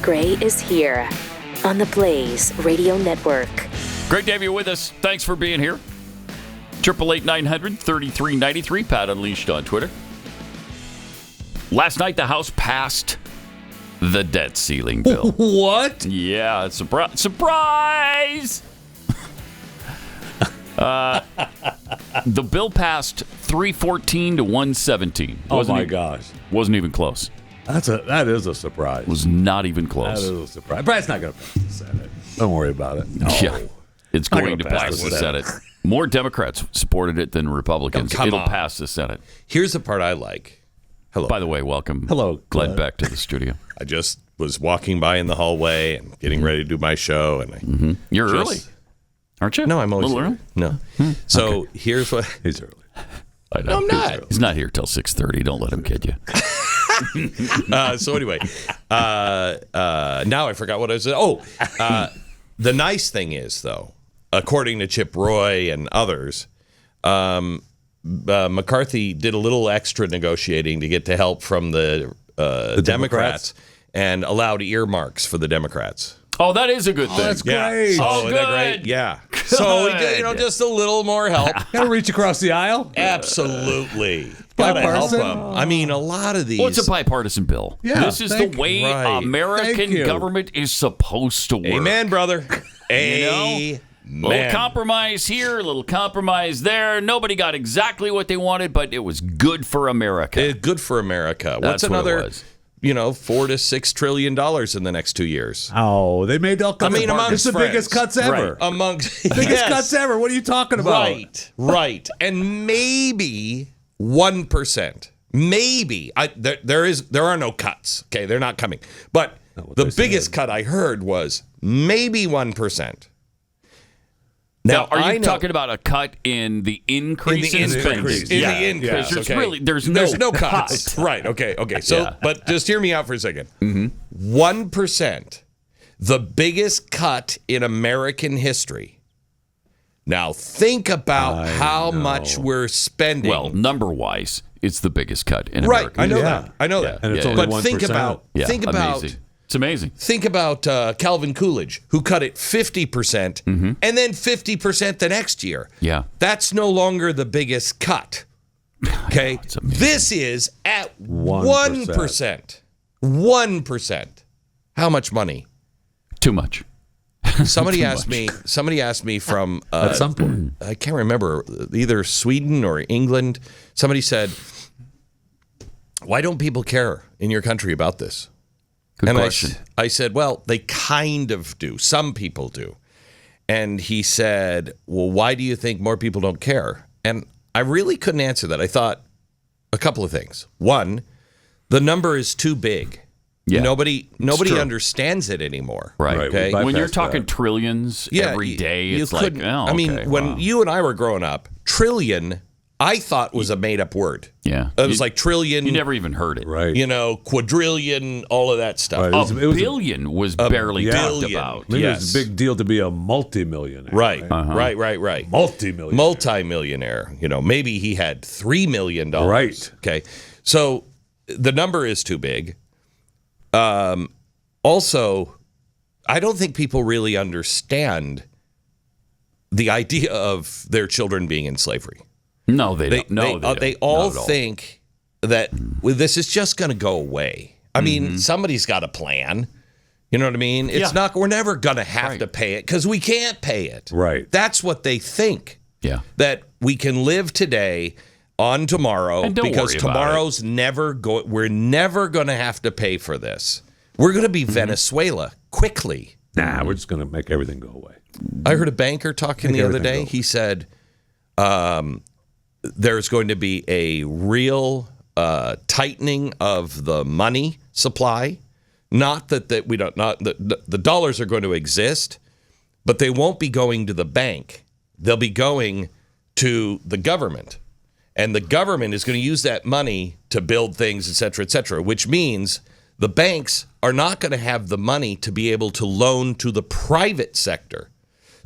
Matt Gray is here on the Blaze Radio Network. Great to have you with us. Thanks for being here. 888-900-3393. Pat Unleashed on Twitter. Last night, the House passed the debt ceiling bill. What? Yeah, surprise! The bill passed 314 to 117. Oh my gosh. Wasn't even close. That is a surprise. Was not even close. That is a surprise. But it's not going to pass the Senate. Don't worry about it. No. Yeah, it's going to pass the Senate. More Democrats supported it than Republicans. It'll pass the Senate. Here's the part I like. Hello. By the way, welcome. Hello, Glenn Beck to the studio. I just was walking by in the hallway and getting ready to do my show, and You're early, aren't you? No, I'm always a little early. No. So here's what He's early. I know. I'm not. He's not here till 6:30. Don't let him kid you. So anyway, now I forgot what I was. The nice thing is, though, according to Chip Roy and others, McCarthy did a little extra negotiating to get the help from the Democrats and allowed earmarks for the Democrats. Oh, that is a good thing. That's great. Oh, isn't that great? Yeah. So, just a little more help. Got to reach across the aisle? Absolutely. Got to help them. I mean, a lot of these. Well, it's a bipartisan bill. Yeah, this is the way American government is supposed to work. Amen, brother. A little compromise here, a little compromise there. Nobody got exactly what they wanted, but it was good for America. Good for America. That's What's another? what it was. $4 to $6 trillion in the next 2 years. Oh, they made all kinds of amongst It's the friends. biggest cuts ever. Right. Amongst biggest cuts ever. What are you talking about? Right. And maybe 1%. Maybe there are no cuts. Okay, they're not coming. But the biggest cut I heard was maybe 1%. Now, are you talking about a cut in the increase in spending? The increase. There's no cuts. Right. Okay. So, but just hear me out for a second. 1%, the biggest cut in American history. Now, think about how much we're spending. Well, number-wise, it's the biggest cut in American history. I know that. And it's only 1%. Think about. Amazing. It's amazing. Think about Calvin Coolidge, who cut it 50% and then 50% the next year. Yeah. That's no longer the biggest cut. Okay? This is at 1%. 1%. How much money? Too much. Somebody asked me from at some point. I can't remember, either Sweden or England. Somebody said, "Why don't people care in your country about this?" Good question. I said, well, they kind of do. Some people do. And he said, well, why do you think more people don't care? And I really couldn't answer that. I thought a couple of things. One, the number is too big. Yeah. Nobody understands it anymore. Right. Okay. When you're talking trillions every day, it's like, when you and I were growing up, trillion, I thought was a made-up word. Yeah. It was like trillion. You never even heard it. Right. Quadrillion, all of that stuff. Right. A billion was barely talked about. It was a big deal to be a multimillionaire. Right. Right. Multimillionaire. Maybe he had $3 million. Right. Okay. So the number is too big. Also, I don't think people really understand the idea of their children being in slavery. No, they don't. No, they all think that this is just going to go away. I mean, somebody's got a plan. You know what I mean? It's not. We're never going to have to pay it because we can't pay it. Right. That's what they think. Yeah. That we can live today on tomorrow because tomorrow's we're never going to have to pay for this. We're going to be Venezuela quickly. Nah, we're just going to make everything go away. I heard a banker talking the other day. He said there's going to be a real tightening of the money supply. Not that the dollars are going to exist, but they won't be going to the bank. They'll be going to the government. And the government is going to use that money to build things, et cetera, which means the banks are not going to have the money to be able to loan to the private sector.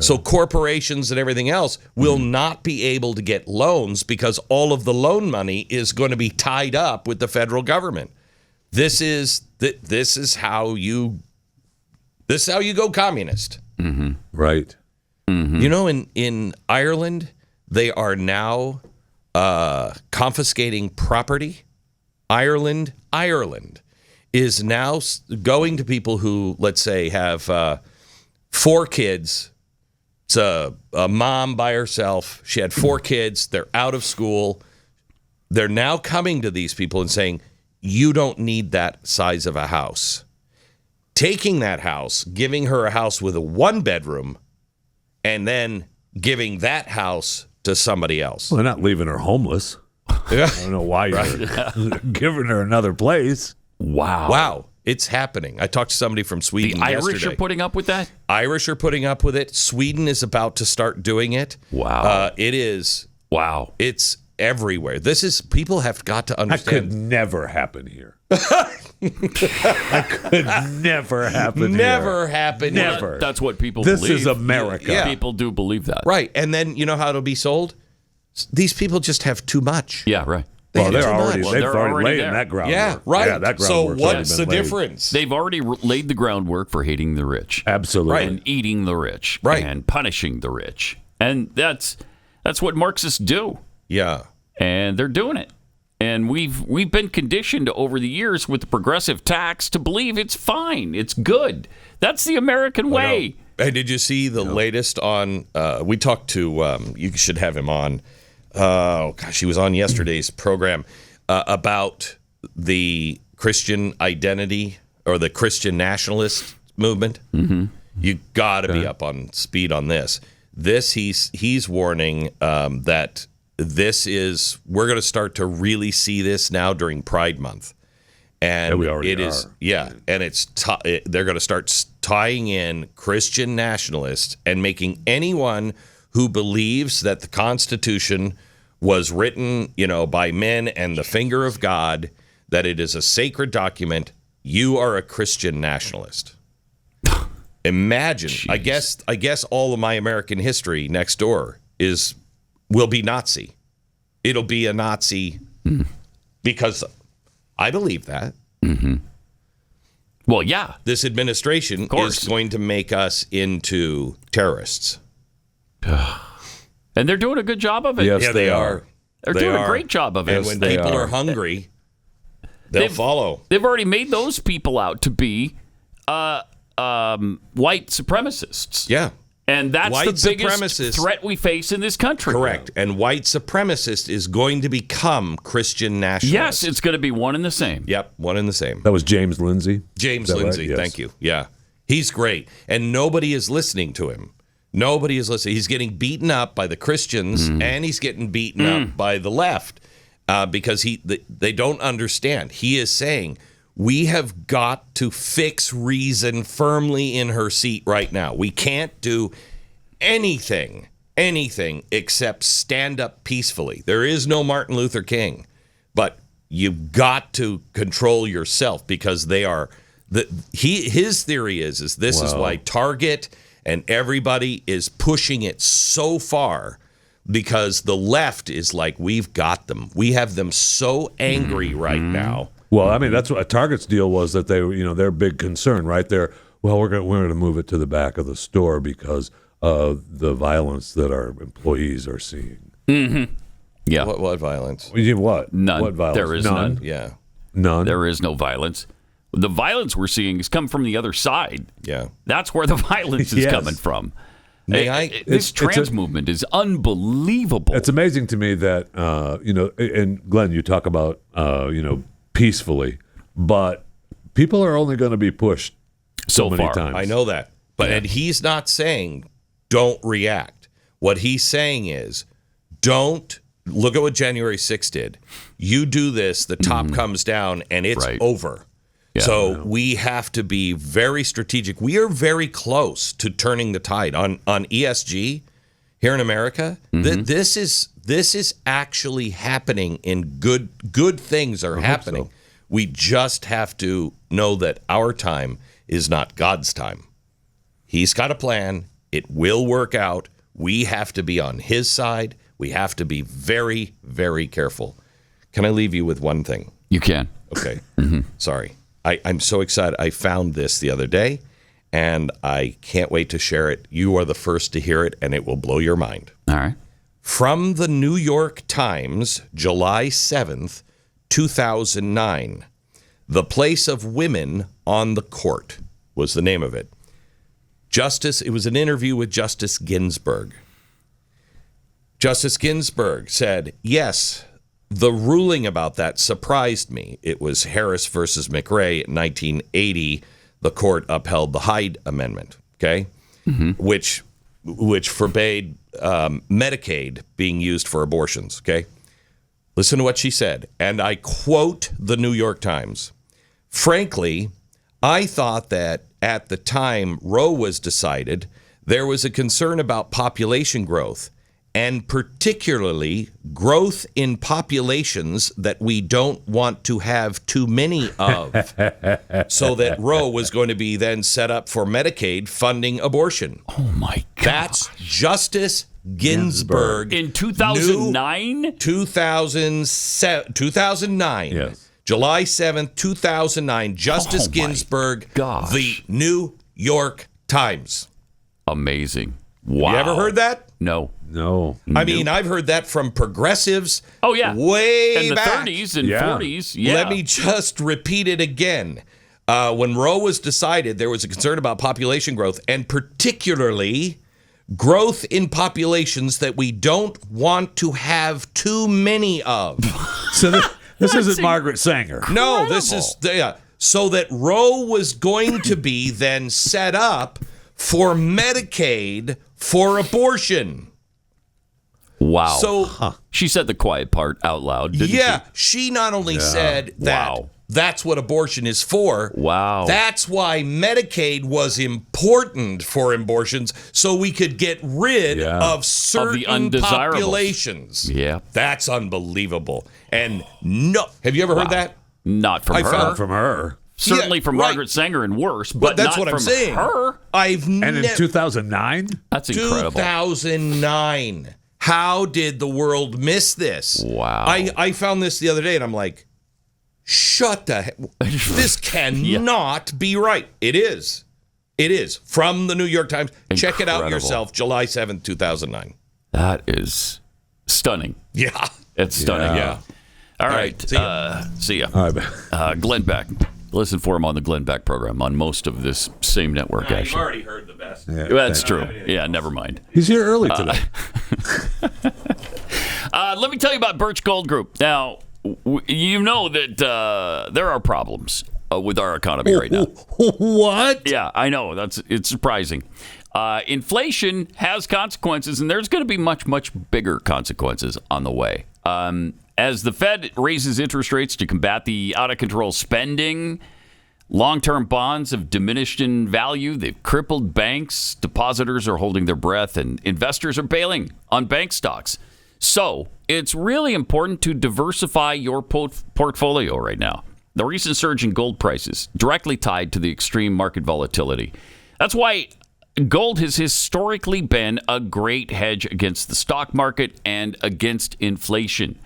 So corporations and everything else will not be able to get loans because all of the loan money is going to be tied up with the federal government. This is how you This is how you go communist. Right. You know, in Ireland, they are now confiscating property. Ireland is now going to people who, let's say, have 4 kids. It's a mom by herself. She had 4 kids. They're out of school. They're now coming to these people and saying, you don't need that size of a house. Taking that house, giving her a house with a 1-bedroom, and then giving that house to somebody else. Well, they're not leaving her homeless. I don't know why you're giving her another place. Wow. It's happening. I talked to somebody from Sweden The Irish yesterday. are putting up with that? Irish are putting up with it. Sweden is about to start doing it. Wow. It is. Wow. It's everywhere. People have got to That understand. could never happen here. That could never happen here. Never happen. Never. That's what people This believe. is America. Yeah. People do believe that. Right. And then you know how it'll be sold? These people just have too much. Yeah, right. Well, They have they're too already, much. they've they're already already laid there. that groundwork. Yeah, right. Yeah, that So groundwork's already what's been the laid. difference? They've already laid the groundwork for hating the rich. Absolutely. And eating the rich. Right. And punishing the rich. And that's what Marxists do. Yeah. And they're doing it. And we've been conditioned over the years with the progressive tax to believe it's fine. It's good. That's the American way. Hey, did you see the latest on? We talked to. You should have him on. Oh gosh, he was on yesterday's program about the Christian identity or the Christian nationalist movement. Mm-hmm. You got to be up on speed on this. He's warning that we're going to start to really see this now during Pride Month. And we already are. And they're going to start tying in Christian nationalists and making anyone who believes that the Constitution was written, by men and the finger of God, that it is a sacred document, you are a Christian nationalist. Imagine, Jeez. I guess all of my American history next door will be Nazi. It'll be a Nazi because I believe that. Mm-hmm. Well, yeah. This administration is going to make us into terrorists. And they're doing a good job of it. Yes, Yeah, they are. They're doing a great job of it. And when people are hungry, they'll follow. They've already made those people out to be white supremacists. Yeah. And that's White the biggest supremacists- threat we face in this country. Correct. And white supremacist is going to become Christian nationalist. Yes, it's going to be one and the same. Yep, one and the same. That was James Lindsay. James Is that Lindsay, right? Yes. thank you. Yeah. He's great. And nobody is listening to him. Nobody is listening. He's getting beaten up by the Christians and he's getting beaten up by the left because they don't understand. He is saying, we have got to fix reason firmly in her seat right now. We can't do anything except stand up peacefully. There is no Martin Luther King, but you've got to control yourself because they are. His theory is this is why Target and everybody is pushing it so far because the left is like, we've got them. We have them so angry right now. Well, I mean, that's what Target's deal was, that they, their big concern, right? We're going to move it to the back of the store because of the violence that our employees are seeing. Mm-hmm. Yeah. What violence? What? None. What violence? There is none. Yeah. None. There is no violence. The violence we're seeing is coming from the other side. Yeah. That's where the violence is coming from. This trans movement is unbelievable. It's amazing to me that, and Glenn, you talk about, peacefully, but people are only going to be pushed so many times. I know that. And he's not saying don't react. What he's saying is don't look at what January 6th did. You do this, the top comes down, and it's over. Yeah, so we have to be very strategic. We are very close to turning the tide on ESG here in America. This is actually happening. In good things are happening. So. We just have to know that our time is not God's time. He's got a plan. It will work out. We have to be on his side. We have to be very, very careful. Can I leave you with one thing? You can. Okay. Sorry. I'm so excited. I found this the other day, and I can't wait to share it. You are the first to hear it, and it will blow your mind. All right. From the New York Times, July 7th, 2009. The Place of Women on the Court was the name of it. It was an interview with Justice Ginsburg. Justice Ginsburg said, yes, the ruling about that surprised me. It was Harris versus McRae in 1980. The court upheld the Hyde Amendment, okay, which forbade Medicaid being used for abortions, okay? Listen to what she said, and I quote the New York Times. Frankly, I thought that at the time Roe was decided, there was a concern about population growth, and particularly growth in populations that we don't want to have too many of, so that Roe was going to be then set up for Medicaid funding abortion. Oh, my God. That's Justice Ginsburg. In 2009? 2009. Yes. July 7th, 2009. Justice Ginsburg, gosh. the New York Times. Amazing. Wow. You ever heard that? No. No. I mean, I've heard that from progressives. Oh, yeah. Way in the back. 30s and 40s. Yeah. Let me just repeat it again. When Roe was decided, there was a concern about population growth, and particularly growth in populations that we don't want to have too many of. So this isn't Margaret Sanger. No, this is so that Roe was going to be then set up for Medicaid for abortion. Wow. So she said the quiet part out loud, didn't she not only said that Wow. that's what abortion is for. Wow. That's why Medicaid was important for abortions, so we could get rid of certain undesirables. populations. Yeah. That's unbelievable. And no, have you ever heard that? Not from I her. found From her. Certainly Yeah, from right. Margaret Sanger and worse, but that's not what I'm from saying. her. And in 2009? That's incredible. 2009. How did the world miss this? Wow. I found this the other day, and I'm like, shut the heck. This cannot be right. It is. It is. From the New York Times. Check it out Incredible. yourself, July 7th, 2009. That is stunning. Yeah. It's stunning. Yeah. All right. See ya. See ya. All right. Glenn Beck. Listen for him on the Glenn Beck program on most of this same network, You've actually. already heard the best. Yeah, That's thank true. Yeah, never mind. He's here early today. Let me tell you about Birch Gold Group. Now, you know that there are problems with our economy right now. What? Yeah, I know. It's surprising. Inflation has consequences, and there's going to be much, much bigger consequences on the way. As the Fed raises interest rates to combat the out-of-control spending, long-term bonds have diminished in value. They've crippled banks. Depositors are holding their breath, and investors are bailing on bank stocks. So it's really important to diversify your portfolio right now. The recent surge in gold prices directly tied to the extreme market volatility. That's why gold has historically been a great hedge against the stock market and against inflation.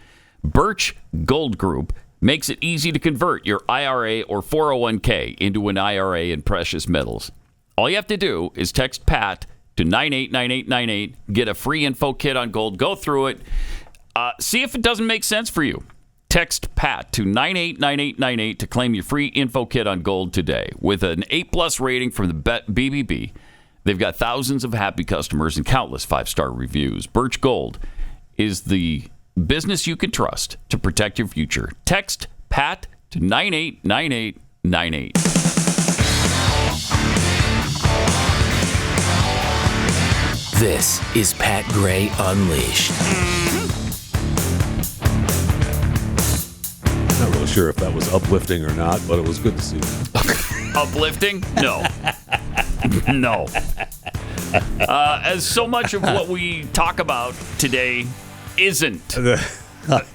Birch Gold Group makes it easy to convert your IRA or 401k into an IRA in precious metals. All you have to do is text PAT to 989898, get a free info kit on gold, go through it, see if it doesn't make sense for you. Text PAT to 989898 to claim your free info kit on gold today. With an A+ rating from the BBB, they've got thousands of happy customers and countless 5-star reviews. Birch Gold is the business you can trust to protect your future. Text PAT to 989898. This is Pat Gray Unleashed. Not really sure if that was uplifting or not, but it was good to see. Uplifting? No. No. As so much of what we talk about today isn't.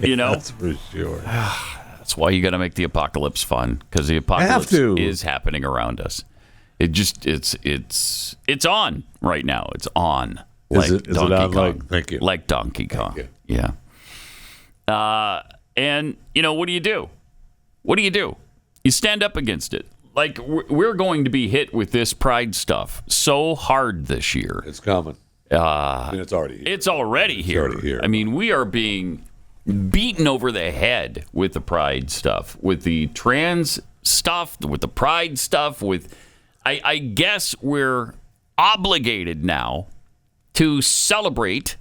You know? That's for sure. That's why you got to make the apocalypse fun, because the apocalypse is happening around us. It just it's on right now. It's on. Is it on? Kong. Thank you. Like Donkey Kong. Yeah. And you know, what do you do? What do you do? You stand up against it. like we're going to be hit with this pride stuff so hard this year. It's coming. It's already here. It's already here. I mean, we are being beaten over the head with the pride stuff, with the trans stuff, with the pride stuff, with I guess we're obligated now to celebrate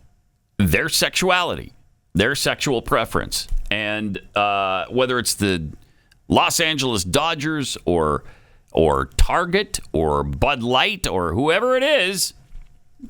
their sexuality, their sexual preference. And whether it's the Los Angeles Dodgers or Target or Bud Light or whoever it is,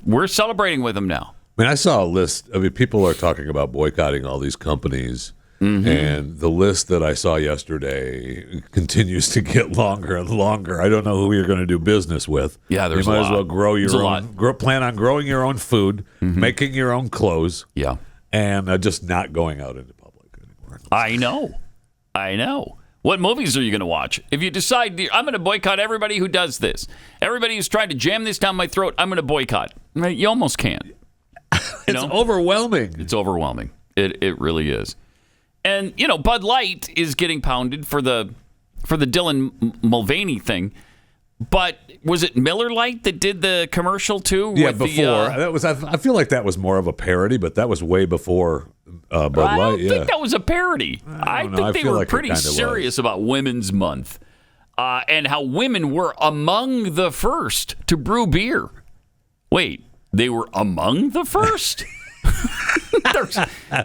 we're celebrating with them now. I mean, I saw a list. I mean, people are talking about boycotting all these companies. And the list that I saw yesterday continues to get longer and longer. I don't know who you're going to do business with. Yeah, there's you might a as well lot. grow your own. Plan on growing your own food, making your own clothes. Yeah, and just not going out into public anymore. I know. What movies are you going to watch? If you decide I'm going to boycott everybody who does this, everybody who's trying to jam this down my throat, I'm going to boycott. You almost can't. It's overwhelming. It's overwhelming. It really is. And Bud Light is getting pounded for the Dylan Mulvaney thing, but was it Miller Lite that did the commercial too? Yeah, before that was. I feel like that was more of a parody, but that was way before Bud Light. I don't think that was a parody. I think they were pretty serious about Women's Month and how women were among the first to brew beer. Wait, they were among the first?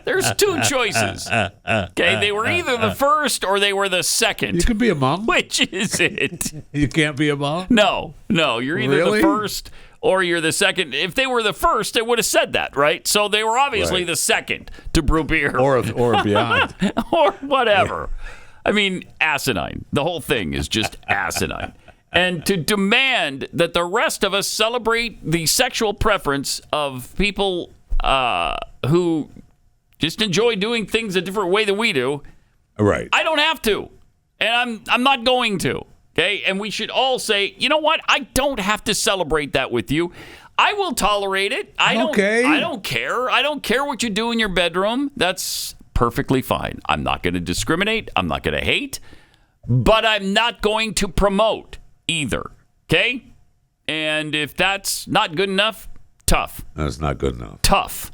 There's two choices. Okay, they were either the first or they were the second. You could be among. Which is it? You can't be among? No, you're either the first or you're the second. If they were the first, they would have said that, right? So they were obviously the second to brew beer. Or beyond. Or whatever. I mean, asinine. The whole thing is just asinine. And to demand that the rest of us celebrate the sexual preference of people who just enjoy doing things a different way than we do. Right. I don't have to. And I'm not going to. Okay? And we should all say, you know what? I don't have to celebrate that with you. I will tolerate it. I don't care. I don't care what you do in your bedroom. That's perfectly fine. I'm not going to discriminate. I'm not going to hate. But I'm not going to promote either. Okay? And if that's not good enough, tough. That's not good enough. Tough.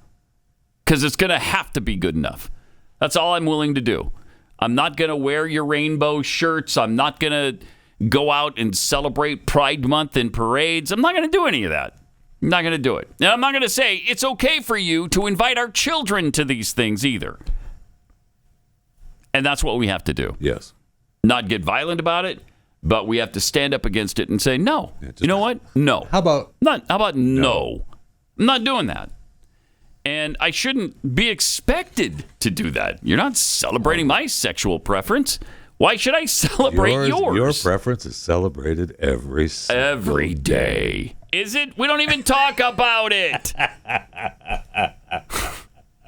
Because it's going to have to be good enough. That's all I'm willing to do. I'm not going to wear your rainbow shirts. I'm not going to go out and celebrate Pride Month in parades. I'm not going to do any of that. I'm not going to do it. And I'm not going to say it's okay for you to invite our children to these things either. And that's what we have to do. Yes. Not get violent about it, but we have to stand up against it and say, no. You know what? No. How about no? I'm not doing that. And I shouldn't be expected to do that. You're not celebrating my sexual preference. Why should I celebrate yours? Your preference is celebrated every day. Is it? We don't even talk about it.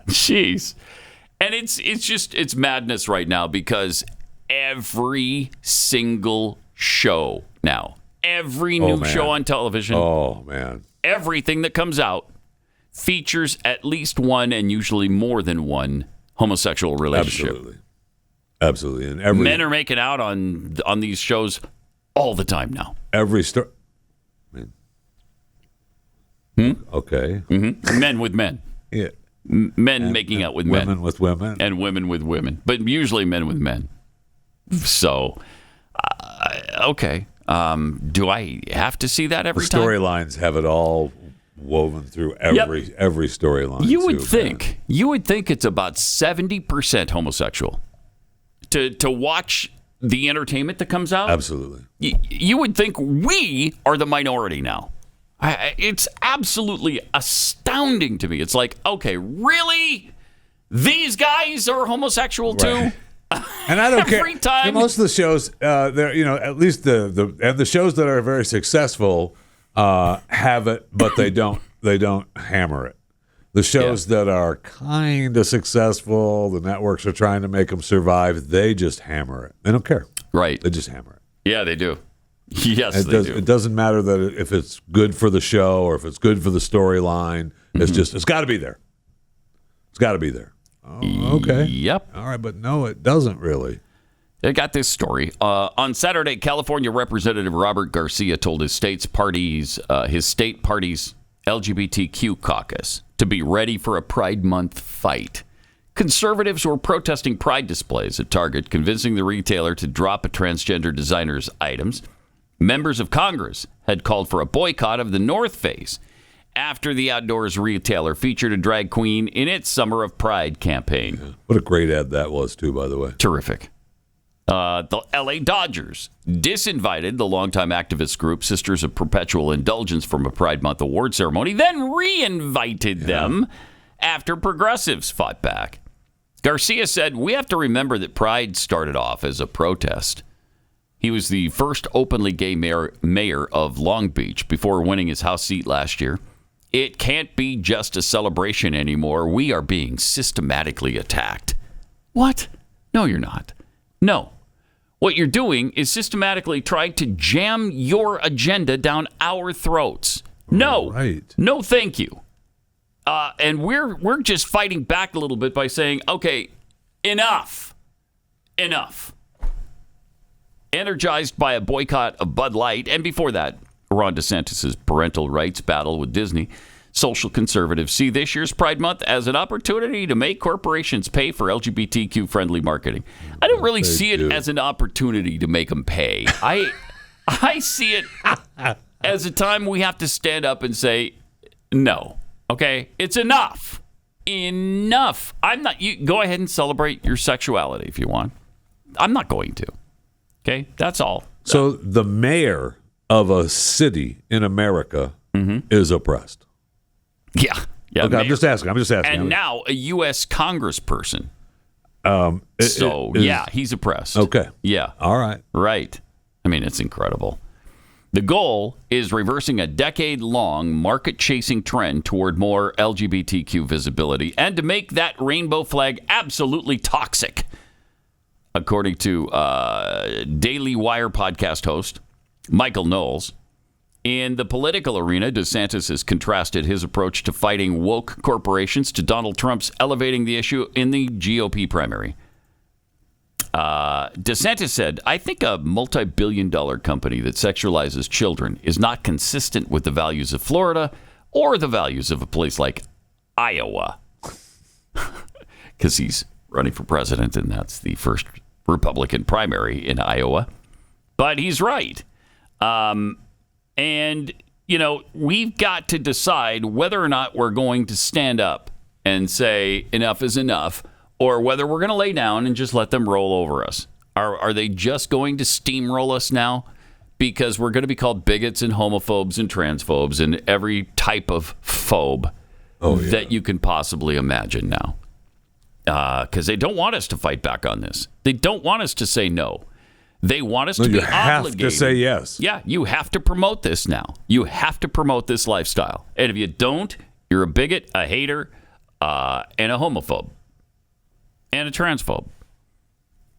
Jeez. And it's madness right now because every single show now, every new show on television, everything that comes out features at least one and usually more than one homosexual relationship. Absolutely. And men are making out on these shows all the time now. Every story. Okay. Mm-hmm. Men with men. Yeah. Men making out with men. Women with women. And women with women. But usually men with men. So, okay. Do I have to see that every time? Storylines have it all woven through every storyline. You would think it's about 70% homosexual to watch the entertainment that comes out. Absolutely. You would think we are the minority now. It's absolutely astounding to me. It's like, okay, really? These guys are homosexual too? And I don't Every care. time. Most of the shows, at least the shows that are very successful have it, but they don't hammer it. The shows that are kind of successful, the networks are trying to make them survive. They just hammer it. They don't care. Right. They just hammer it. Yeah, they do. Yes, they do. It doesn't matter that if it's good for the show or if it's good for the storyline. It's got to be there. It's got to be there. Oh, okay. Yep. All right, but no, it doesn't really. They got this story. On Saturday, California Representative Robert Garcia told his state party's LGBTQ caucus to be ready for a Pride Month fight. Conservatives were protesting pride displays at Target, convincing the retailer to drop a transgender designer's items. Members of Congress had called for a boycott of the North Face after the outdoors retailer featured a drag queen in its Summer of Pride campaign. Yeah. What a great ad that was, too, by the way. Terrific. The L.A. Dodgers disinvited the longtime activist group Sisters of Perpetual Indulgence from a Pride Month award ceremony, then re-invited them after progressives fought back. Garcia said, "We have to remember that Pride started off as a protest." He was the first openly gay mayor of Long Beach before winning his House seat last year. "It can't be just a celebration anymore. We are being systematically attacked." What? No, you're not. No. What you're doing is systematically trying to jam your agenda down our throats. No. Right. No, thank you. And we're just fighting back a little bit by saying, okay, enough. Energized by a boycott of Bud Light, and before that, Ron DeSantis' parental rights battle with Disney, social conservatives see this year's Pride Month as an opportunity to make corporations pay for LGBTQ-friendly marketing. I don't really see it as an opportunity to make them pay. I see it as a time we have to stand up and say, no. Okay, it's enough. Enough. You go ahead and celebrate your sexuality if you want. I'm not going to. Okay, that's all. So the mayor of a city in America is oppressed. Yeah. Okay, I'm just asking. And now a U.S. congressperson. He's oppressed. Okay. Yeah. All right. Right. I mean, it's incredible. The goal is reversing a decade-long market-chasing trend toward more LGBTQ visibility and to make that rainbow flag absolutely toxic, according to Daily Wire podcast host Michael Knowles. In the political arena, DeSantis has contrasted his approach to fighting woke corporations to Donald Trump's elevating the issue in the GOP primary. DeSantis said, "I think a multi-billion-dollar company that sexualizes children is not consistent with the values of Florida or the values of a place like Iowa." Because he's running for president, and that's the first Republican primary in Iowa. But he's right. And, we've got to decide whether or not we're going to stand up and say enough is enough, or whether we're going to lay down and just let them roll over us. Are they just going to steamroll us now? Because we're going to be called bigots and homophobes and transphobes and every type of phobe that you can possibly imagine now. Because they don't want us to fight back on this. They don't want us to say no. They want us to be obligated. You have to say yes. Yeah, you have to promote this now. You have to promote this lifestyle. And if you don't, you're a bigot, a hater, and a homophobe, and a transphobe,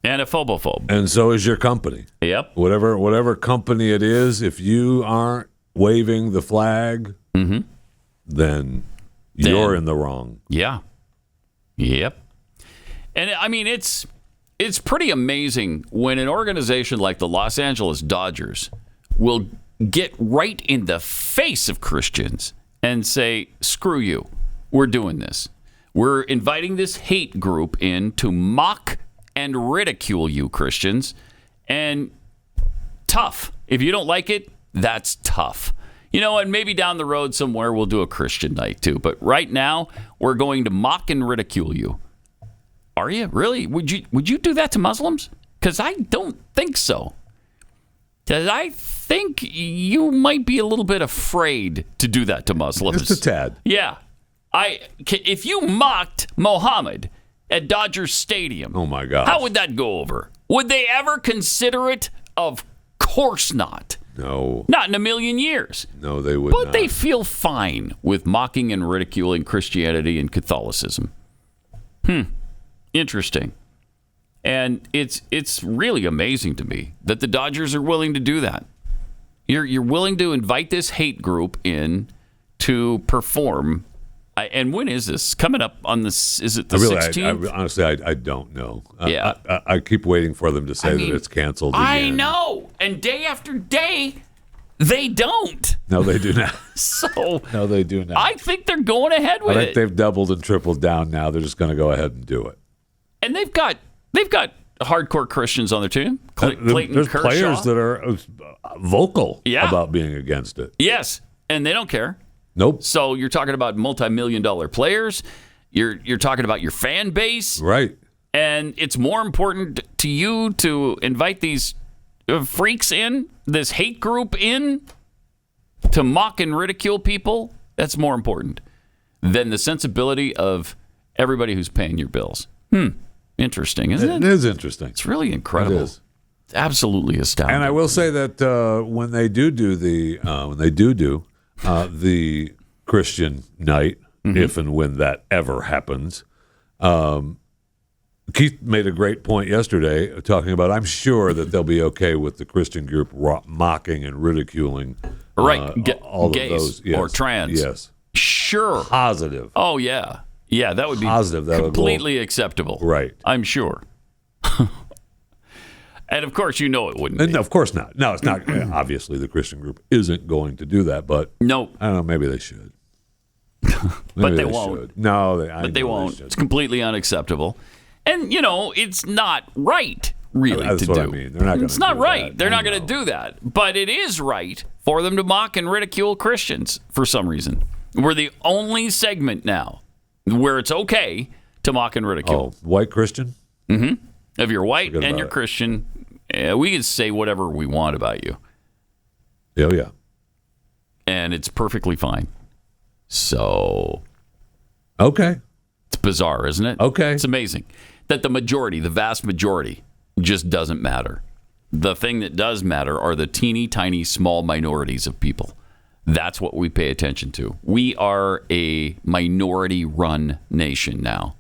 and a phobophobe. And so is your company. Yep. Whatever company it is, if you aren't waving the flag, then you're in the wrong. Yeah. Yep. And I mean, it's pretty amazing when an organization like the Los Angeles Dodgers will get right in the face of Christians and say, screw you, we're doing this. We're inviting this hate group in to mock and ridicule you, Christians. And tough. If you don't like it, that's tough. And maybe down the road somewhere we'll do a Christian night too. But right now, we're going to mock and ridicule you. Are you? Really? Would you do that to Muslims? Because I don't think so. Because I think you might be a little bit afraid to do that to Muslims. Just a tad. Yeah. If you mocked Muhammad at Dodger Stadium, oh my God, how would that go over? Would they ever consider it? Of course not. No. Not in a million years. No, they would not. But they feel fine with mocking and ridiculing Christianity and Catholicism. Interesting. And it's really amazing to me that the Dodgers are willing to do that. You're willing to invite this hate group in to perform And when is this coming up on this? Is it the Really, 16th? Honestly, I don't know. Yeah. I keep waiting for them to say that it's canceled again. I know. And day after day, they don't. No, they do not. So No, they do not. I think they're going ahead with I think it. they've doubled and tripled down now. They're just going to go ahead and do it. And they've got hardcore Christians on their team. Clayton There's Kershaw. players that are vocal Yeah. about being against it. Yes, and they don't care. Nope. So you're talking about multi-million-dollar players. You're talking about your fan base, Right. and it's more important to you to invite these freaks in, this hate group in, to mock and ridicule people. That's more important than the sensibility of everybody who's paying your bills. Interesting, isn't it? It is interesting. It's really incredible. It is. It's absolutely astounding. And I will say that when they do the Christian night, if and when that ever happens, Keith made a great point yesterday talking about, I'm sure that they'll be okay with the Christian group mocking and ridiculing all gays of those. Yes. or trans. Yes. Sure. Positive. Oh, yeah. Yeah, that would be Positive. That would completely acceptable. Right. I'm sure. And, of course, it wouldn't And be. of course not. No, it's not. Obviously, the Christian group isn't going to do that, but No, I don't know. Maybe they should. but they won't. Should. No, But they won't. It's completely unacceptable. And, it's not right, really, That's to what do. I mean. They're not gonna It's not do right. that. They're I not going to know. do that. But it is right for them to mock and ridicule Christians for some reason. We're the only segment now where it's okay to mock and ridicule. Oh, white Christian? If you're white Forget and about you're it. Christian, we can say whatever we want about you. Oh, yeah. And it's perfectly fine. So Okay. it's bizarre, isn't it? Okay. It's amazing that the vast majority, just doesn't matter. The thing that does matter are the teeny tiny small minorities of people. That's what we pay attention to. We are a minority run nation now.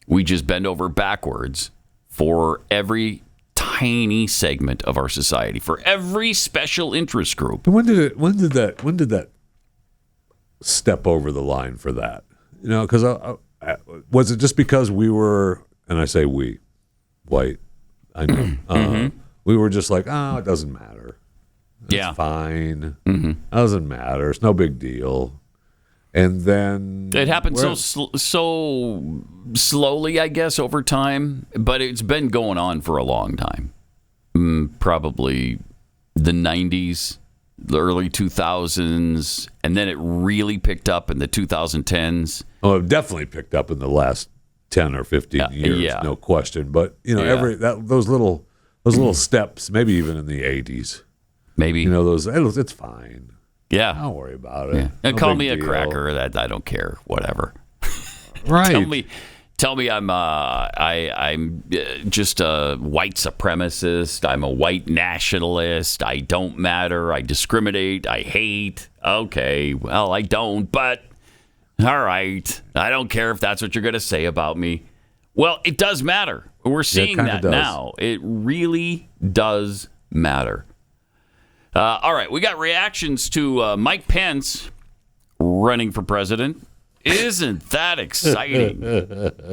We just bend over backwards for every tiny segment of our society, for every special interest group. When did that step over the line for that? Because was it just because we were, and I say we, white, I know, we were just like, it doesn't matter. It's fine. Doesn't matter. It's no big deal. And then It happened so slowly, I guess, over time, but it's been going on for a long time. Probably the 90s, the early 2000s, and then it really picked up in the 2010s. Oh, it definitely picked up in the last 10 or 15 years, no question. But those little steps, maybe even in the 80s, Maybe. it's fine. Yeah. Don't worry about it. Yeah. And No call big me a deal. cracker. That I don't care. Whatever. Right. Tell me I'm just a white supremacist. I'm a white nationalist. I don't matter. I discriminate. I hate. Okay, well, I don't, but all right. I don't care if that's what you're going to say about me. Well, it does matter. We're seeing that does. now. It really does matter. All right, we got reactions to Mike Pence running for president. Isn't that exciting?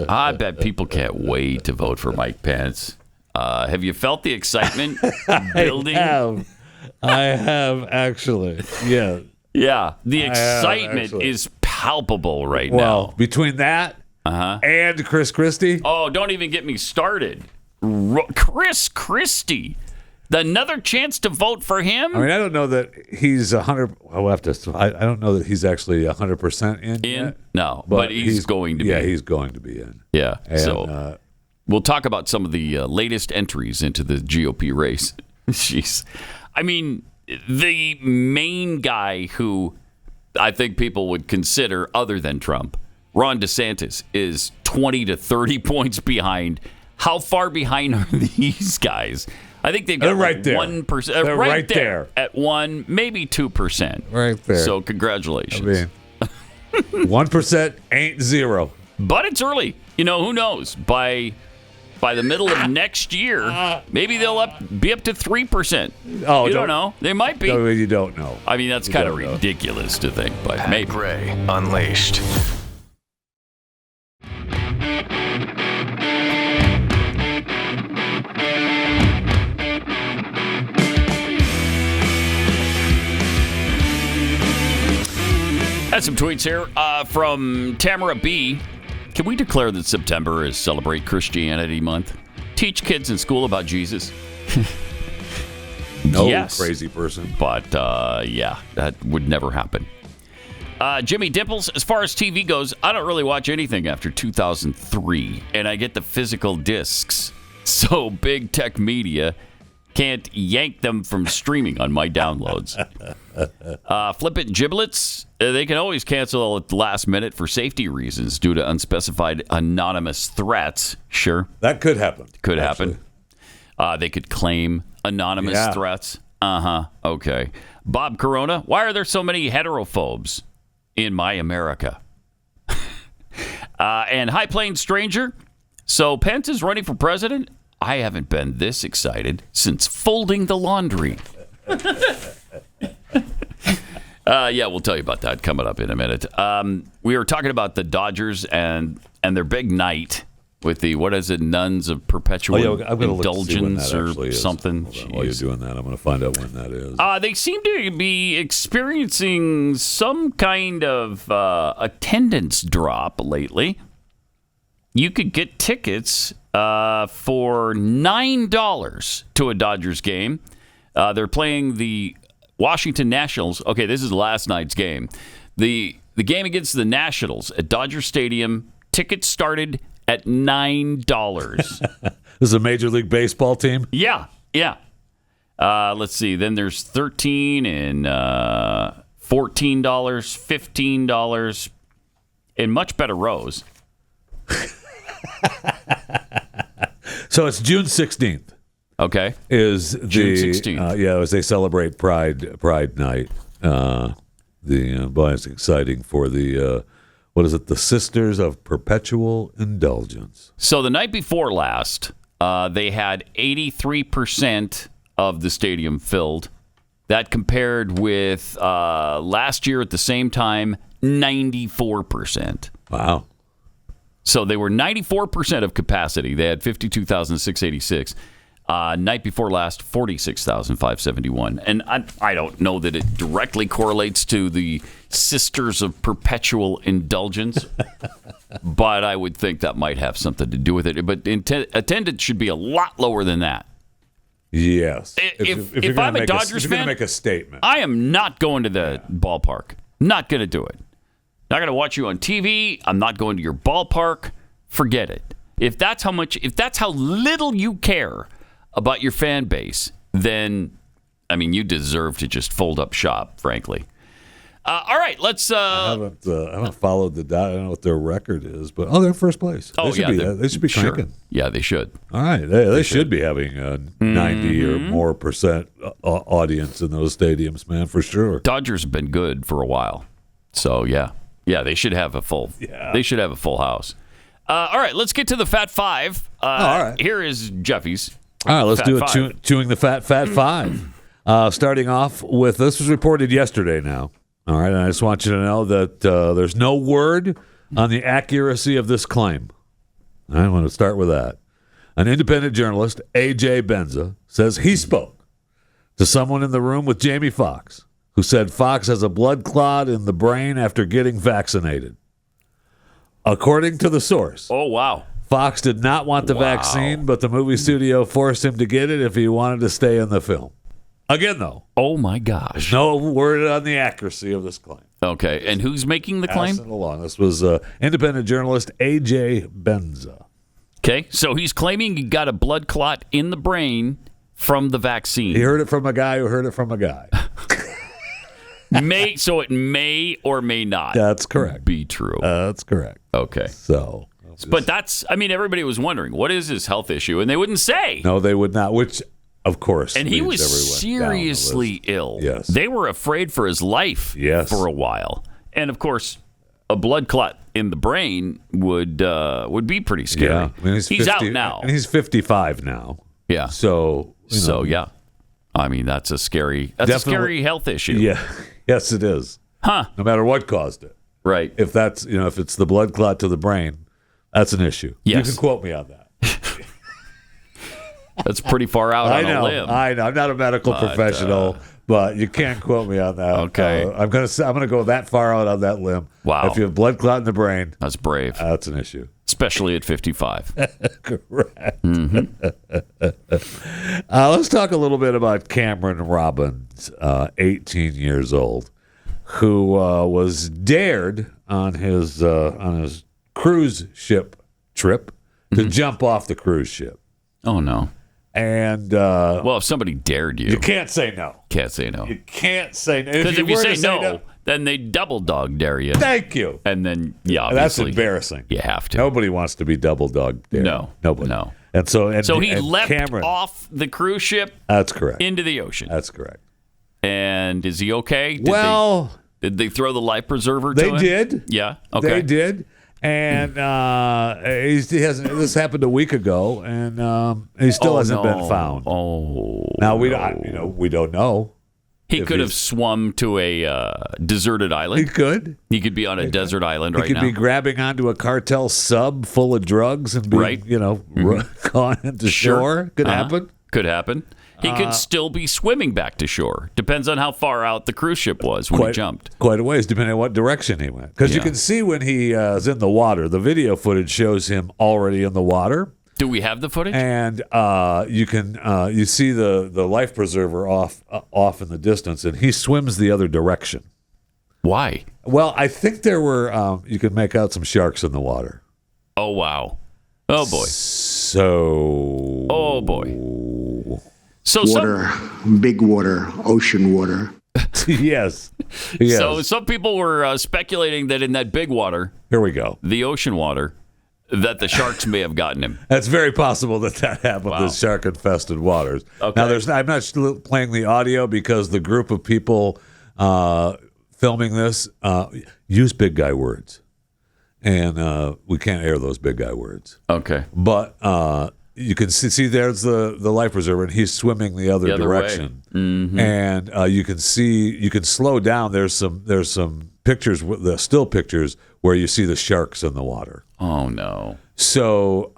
I bet people can't wait to vote for Mike Pence. Have you felt the excitement building? I have actually. Yeah. Yeah, the excitement is palpable right Well, now. between that and Chris Christie. Oh, don't even get me started. Chris Christie. Another chance to vote for him? I mean, I don't know that he's 100. I'll have to. I don't know that he's actually 100% in. Yet, No, but he's going to be. Yeah, he's going to be in. Yeah. And, So we'll talk about some of the latest entries into the GOP race. Jeez. I mean, the main guy who I think people would consider other than Trump, Ron DeSantis, is 20 to 30 points behind. How far behind are these guys? I think they've got right there. 1%. They're right there. At 1%, maybe 2%. Right there. So congratulations. I mean, 1% ain't zero. But it's early. Who knows? By the middle of next year, maybe they'll be up to 3%. Oh, you don't know. They might be. No, you don't know. I mean, that's kind of ridiculous to think, but maybe. Gray Unleashed. Got some tweets here from Tamara B. Can we declare that September is Celebrate Christianity Month? Teach kids in school about Jesus? No, yes, crazy person. But, yeah, that would never happen. Jimmy Dimples, as far as TV goes, I don't really watch anything after 2003, and I get the physical discs. So big tech media can't yank them from streaming on my downloads. Flippant Giblets, they can always cancel at the last minute for safety reasons due to unspecified anonymous threats. Sure. That could happen. Could happen. They could claim anonymous threats. Okay. Bob Corona, why are there so many heterophobes in my America? And High Plains Stranger, so Pence is running for president? I haven't been this excited since folding the laundry. Yeah, we'll tell you about that coming up in a minute. We were talking about the Dodgers and their big night with the, what is it, Nuns of Perpetual Indulgence or something. While you're doing that, I'm going to find out when that is. They seem to be experiencing some kind of attendance drop lately. You could get tickets for $9 to a Dodgers game. They're playing the Washington Nationals. Okay, this is last night's game. The game against the Nationals at Dodger Stadium. Tickets started at $9. This is a Major League Baseball team? Yeah. Let's see. Then there's $13 and $14, $15 in much better rows. So it's June 16th. Okay. Is the June 16th. as they celebrate Pride Night. Boy, it's exciting for the what is it? The Sisters of Perpetual Indulgence. So the night before last, they had 83% of the stadium filled. That compared with last year at the same time, 94%. Wow. So they were 94% of capacity. They had 52,686. Night before last, 46,571. And I don't know that it directly correlates to the Sisters of Perpetual Indulgence, but I would think that might have something to do with it. But attendance should be a lot lower than that. Yes. If I'm a Dodgers fan, make a statement. I am not going to the ballpark. Not going to do it. Not going to watch you on TV. I'm not going to your ballpark. Forget it. If that's how little you care about your fan base, then, I mean, you deserve to just fold up shop, frankly. All right, let's... I haven't followed the data. I don't know what their record is, but they're in first place. They should be cranking. Sure. Yeah, they should. All right, they should be having a 90 or more percent audience in those stadiums, man, for sure. Dodgers have been good for a while, so yeah, they should have a full. Yeah. They should have a full house. All right, let's get to the Fat Five. All right, here is Jeffy's. All right, let's do it. Chewing the Fat Five. Starting off with, this was reported yesterday now. All right, and I just want you to know that there's no word on the accuracy of this claim. I want to start with that. An independent journalist, A.J. Benza, says he spoke to someone in the room with Jamie Foxx, who said Foxx has a blood clot in the brain after getting vaccinated. According to the source. Oh, wow. Foxx did not want the vaccine, but the movie studio forced him to get it if he wanted to stay in the film. Again, though. Oh, my gosh. No word on the accuracy of this claim. Okay, and who's making the claim? Passing along. This was independent journalist A.J. Benza. Okay, so he's claiming he got a blood clot in the brain from the vaccine. He heard it from a guy who heard it from a guy. So it may or may not. That's correct. Be true. That's correct. Okay. So, but everybody was wondering, what is his health issue? And they wouldn't say. No, they would not, which, of course. And he was seriously ill. Yes. They were afraid for his life for a while. And, of course, a blood clot in the brain would be pretty scary. Yeah. I mean, he's out now. And he's 55 now. Yeah. So, yeah. I mean, that's a scary health issue. Yeah. Yes, it is. Huh. No matter what caused it. Right. If that's, if it's the blood clot to the brain, that's an issue. Yes. You can quote me on that. That's pretty far out on a limb. I know. I'm not a medical professional, but you can't quote me on that. Okay. I'm gonna go that far out on that limb. Wow. If you have blood clot in the brain, That's brave, that's an issue. especially at 55. Correct. Let's talk a little bit about Cameron Robbins, 18 years old, who was dared on his cruise ship trip to jump off the cruise ship. Oh, no. And Well, if somebody dared you, you can't say no. can't say no. You can't say no. Because if you were say to no, then they double dog dare you. thank you. And then, yeah, That's obviously, embarrassing. you have to. Nobody wants to be double dog dared. No. Nobody. No. And so, So he and leapt Cameron, off the cruise ship That's correct. into the ocean. That's correct. And is he okay? Did they throw the life preserver to they him? did. Yeah. Okay. They did. And he hasn't. This happened a week ago, and he still hasn't been found. Oh. Now we don't. We don't know. He if could have he's- swum to a deserted He island. could. He could be on a desert island He right could now. be grabbing onto a cartel sub full of drugs and being, Right. gone into Sure. shore. Could happen. Could happen. He could still be swimming back to shore. Depends on how far out the cruise ship was when he jumped. Quite a ways, depending on what direction he went. Because you Yeah. can see when he is in the water. The video footage shows him already in the water. Do we have the footage? And you see the life preserver off in the distance, and he swims the other direction. Why? Well, I think there were you could make out some sharks in the water. Oh, wow. Oh, boy. So Oh, boy. So Water, big water, ocean water. yes. So some people were speculating that in that big water, Here we go. the ocean water, that the sharks may have gotten him. That's very possible that happened. Wow. The shark-infested waters. Okay. Now, I'm not playing the audio because the group of people filming this use big guy words, and we can't air those big guy words. Okay. But you can see there's the life preserver, and he's swimming the other The other way. direction. And you can slow down. There's some pictures, the still pictures, where you see the sharks in the water. Oh, no. So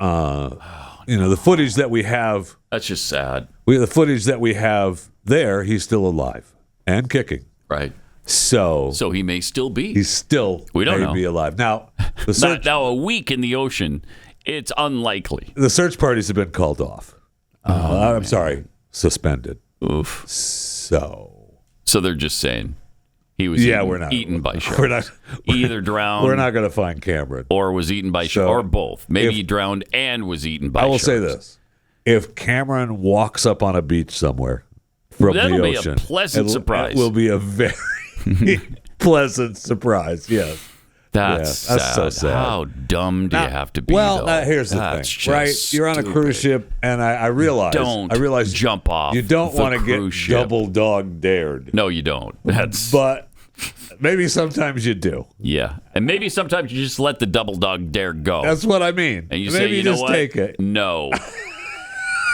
the footage that we have, That's just sad. the footage that we have there, he's still alive and kicking. Right. So So he may still be. he's still We don't may know. be alive. Now the search Now, a week in the ocean, it's unlikely. the search parties have been called off. I'm sorry, suspended. Oof. So So they're just saying he was eaten by sharks. We're not. Either drowned We're not going to find Cameron. or was eaten by sharks, or both. Maybe he drowned and was eaten by I will sharks. say this: if Cameron walks up on a beach somewhere from That'll the be a ocean, pleasant surprise. It will be a very pleasant surprise. Yes. That's, Yeah, that's sad. so sad. How dumb do you have to be? Well, though? here's the That's thing, right? just You're on a cruise stupid. ship, and I realize jump off. You don't the want to cruise get ship. double dog dared, No, you don't. That's but maybe sometimes you do. yeah. And maybe sometimes you just let the double dog dare go. That's what I mean. and you maybe say, you know just what? take it. No.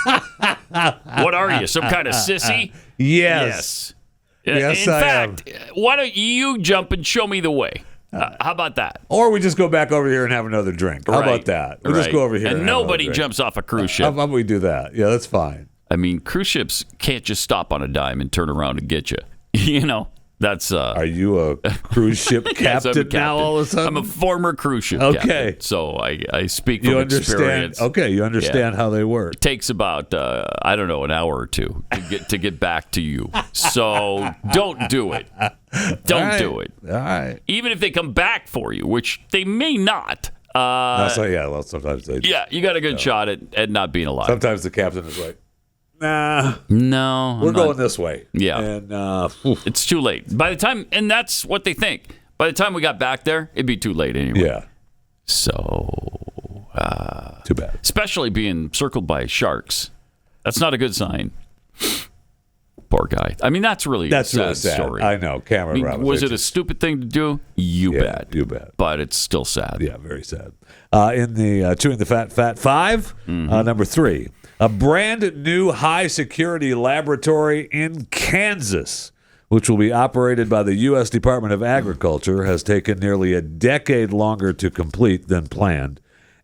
What are you? Some kind of sissy? Yes. Yes, In I fact, why don't you jump and show me the way? How about that? Or we just go back over here and have another drink. How Right. about that? We'll just Right. go over here And have another nobody drink. jumps off a cruise How ship. about we do that? Yeah, that's fine. I mean, cruise ships can't just stop on a dime and turn around and get you. You know, that's Are you a cruise ship yes, I'm a captain now all of a sudden? I'm a former cruise ship Okay. captain, so I speak from you understand? experience. Okay, you understand how they work. Takes about I don't know, an hour or two to get back to you. So don't do it. Don't do it. All right. Even if they come back for you, which they may not. Well, sometimes they do. Yeah, you got a good shot at not being alive. Sometimes the captain is like, nah, No, we're I'm not- going this way. Yeah. And It's too late. By the time, and that's what they think. By the time we got back there, it'd be too late anyway. yeah, So, too bad. especially being circled by sharks, that's not a good sign. Poor guy. I mean, that's really That's a sad really sad. story. I know. Cameron Robbins. was it a stupid thing to do? You bet. You bet. But it's still sad. Yeah, very sad. In the Chewing the Fat 5, Mm-hmm. number 3, a brand new high security laboratory in Kansas, which will be operated by the U.S. Department of Agriculture, has taken nearly a decade longer to complete than planned,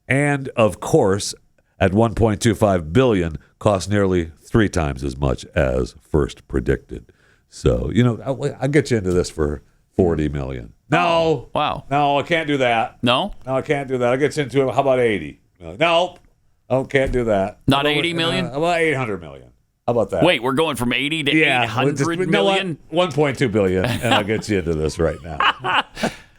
and of course, at $1.25 billion, cost nearly 3 times as much as first predicted. So, I'll get you into this for $40 million. No. Wow. No, I can't do that. No? No, I can't do that. I'll get you into it. How about 80? No. Oh, can't do that. Not 80 million? How about 800 million? How about that? Wait, we're going from 80 to 800 million? 1.2 billion, and I'll get you into this right now.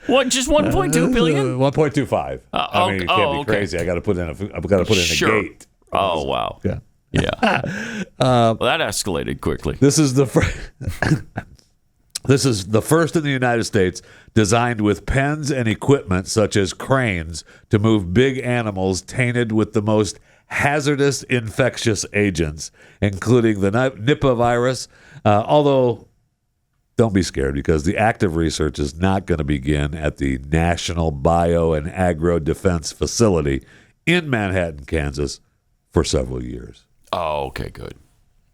What? Just 1.2 billion? 1.25. I mean, you can't be crazy. I got to put in a gate. Oh, wow. Yeah. Yeah. Well, that escalated quickly. This is the This is the first in the United States designed with pens and equipment such as cranes to move big animals tainted with the most hazardous infectious agents, including the Nipah virus. Although, don't be scared, because the active research is not going to begin at the National Bio and Agro Defense Facility in Manhattan, Kansas, for several years. Oh, okay, good.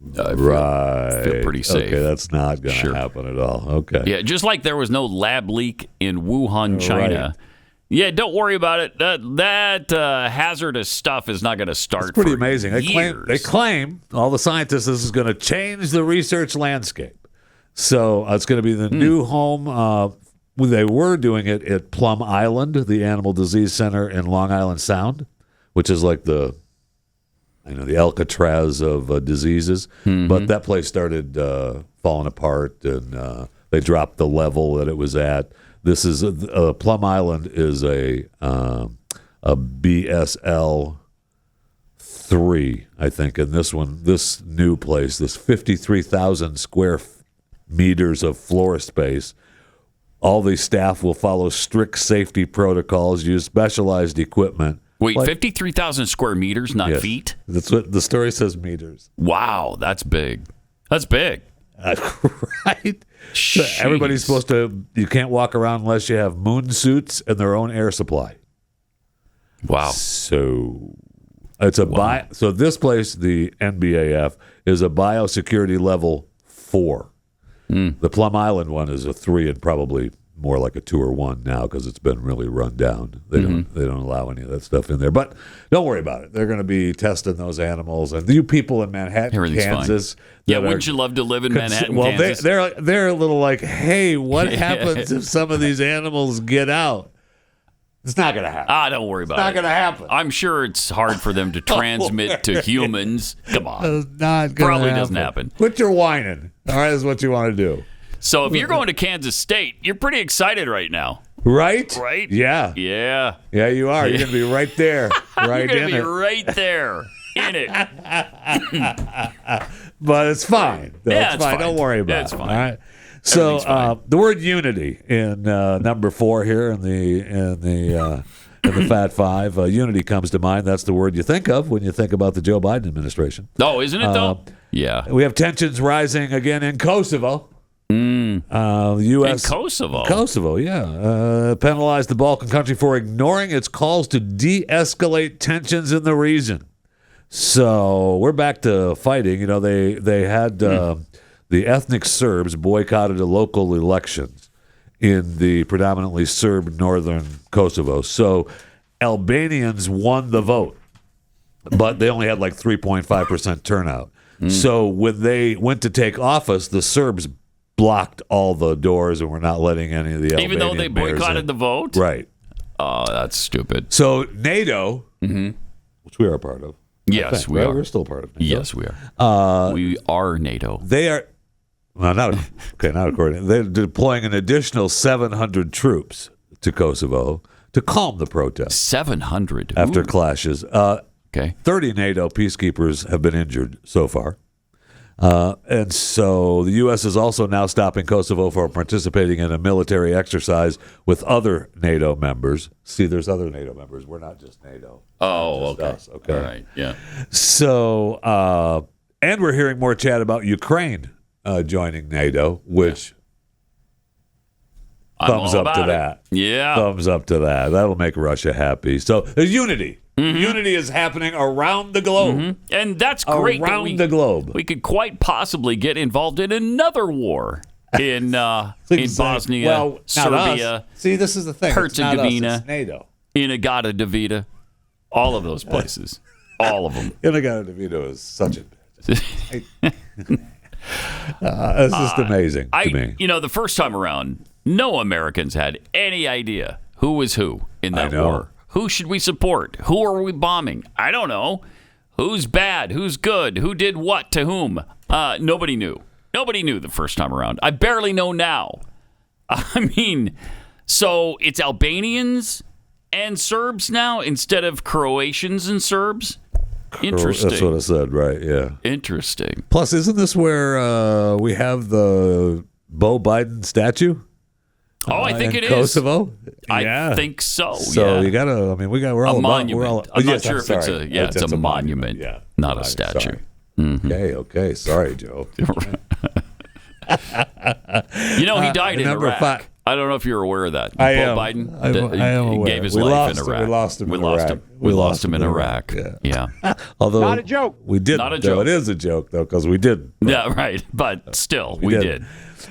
Right. Feel pretty safe. Okay, that's not going to happen at all. Okay. Yeah, just like there was no lab leak in Wuhan, China. Right. Yeah, don't worry about it. That hazardous stuff is not going to start. It's pretty for amazing. Years. They claim, all the scientists, this is going to change the research landscape. So it's going to be the new home. They were doing it at Plum Island, the Animal Disease Center in Long Island Sound, which is like the Alcatraz of diseases. But that place started falling apart, and they dropped the level that it was at. This is Plum Island is a BSL 3, I think, and this new place, this 53,000 square meters of floor space. All the staff will follow strict safety protocols, use specialized equipment. Wait, 53,000 square meters, not Yes. feet? That's what the story says, meters. Wow, that's big. That's big. Right? So everybody's supposed to, you can't walk around unless you have moon suits and their own air supply. Wow. So it's so this place, the NBAF, is a biosecurity level 4. The Plum Island one is a 3 and probably more like a 2 or 1 now because it's been really run down. They don't allow any of that stuff in there. But don't worry about it. They're going to be testing those animals. And you people in Manhattan, Kansas. Yeah, wouldn't you love to live in Manhattan, Kansas? They're a little like, hey, what happens if some of these animals get out? It's not going to happen. Don't worry about it. It's not going to happen. I'm sure it's hard for them to transmit to humans. Come on. It's not gonna Probably happen. doesn't happen. Quit your whining. All right, is what you want to do. So if you're going to Kansas State, you're pretty excited right now. Right? Right? Yeah. Yeah. Yeah, you are. You're going to be right there. Right you're in going to be it. right there in it. But it's fine. Yeah, it's fine. Don't worry about It's it. fine. All right. So the word unity in number 4 here in the Fat Five, unity comes to mind. That's the word you think of when you think about the Joe Biden administration. Oh, isn't it though? Yeah. We have tensions rising again in Kosovo. The U.S. In Kosovo? Kosovo, yeah. Penalized the Balkan country for ignoring its calls to de-escalate tensions in the region. So we're back to fighting. They had the ethnic Serbs boycotted the local elections in the predominantly Serb northern Kosovo. So Albanians won the vote, but they only had like 3.5% turnout. So when they went to take office, the Serbs blocked all the doors and were not letting any of the Albanian Even though they mayors boycotted in. the vote? Right. Oh, that's stupid. So NATO, which we are a part of. Yes, we right? are. We're still part of NATO. Yes, we are. We are NATO. They are, well, not according. They're deploying an additional 700 troops to Kosovo to calm the protests 700 after clashes. Okay. 30 NATO peacekeepers have been injured so far. And so the U.S. is also now stopping Kosovo from participating in a military exercise with other NATO members. See, there's other NATO members. We're not just NATO. Oh, Just okay. us, okay. All right. Yeah. So, and we're hearing more chat about Ukraine joining NATO, which thumbs all up to about that. it. Yeah. Thumbs up to that. That'll make Russia happy. So there's unity. Unity is happening around the globe. And that's great. Around the globe. We could quite possibly get involved in another war in Bosnia, well, not Serbia, us. See, this is the thing. It's not us, Herzegovina, it's NATO. Inagata Davida, all of those places. All of them. Inagata DeVito is such a bitch. It's just amazing to me. The first time around, no Americans had any idea who was who in that war. Who should we support? Who are we bombing? I don't know. Who's bad? Who's good? Who did what to whom? Nobody knew. Nobody knew the first time around. I barely know now. I mean, so it's Albanians and Serbs now instead of Croatians and Serbs? Interesting. That's what I said, right? Yeah. Interesting. Plus, isn't this where we have the Beau Biden statue? Oh, I think it is. Kosovo? I think so. So you gotta. I mean, we're all a about. monument. I'm not sure if it's a. Yeah, it's a monument. Yeah, not a statue. Mm-hmm. Okay. Sorry, Joe. He died in Iraq. I don't know if you're aware of that. I am. Biden I am aware. gave his life in Iraq. We lost him. We lost him in Iraq. Yeah. Although not a joke. We did. Not a joke. It is a joke though, because we did. Yeah, right. But still, we did.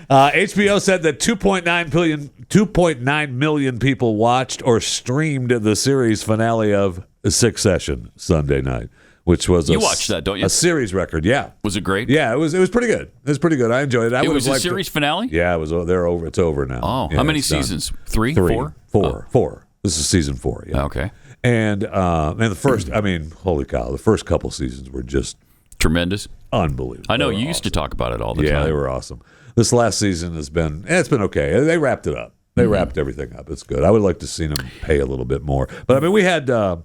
HBO said that 2.9 million people watched or streamed the series finale of Succession Sunday night, which was you watched that, don't you? A series record. Yeah. Was it great? Yeah, it was pretty good. It was pretty good. I enjoyed it. It was a series finale? Yeah, it was. They're over. It's over now. Oh, yeah, how many seasons? Three? Four. Oh. Four. This is season 4. Yeah. Okay. And the first, I mean, holy cow, the first couple seasons were just tremendous, unbelievable. I know you used to talk about it all the time. Yeah, they were awesome. This last season has been, it's been okay. They wrapped it up. They wrapped everything up. It's good. I would like to see them pay a little bit more. But I mean, we had the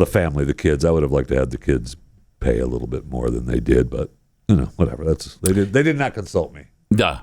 family, the kids. I would have liked to have the kids pay a little bit more than they did. But whatever. They did not consult me.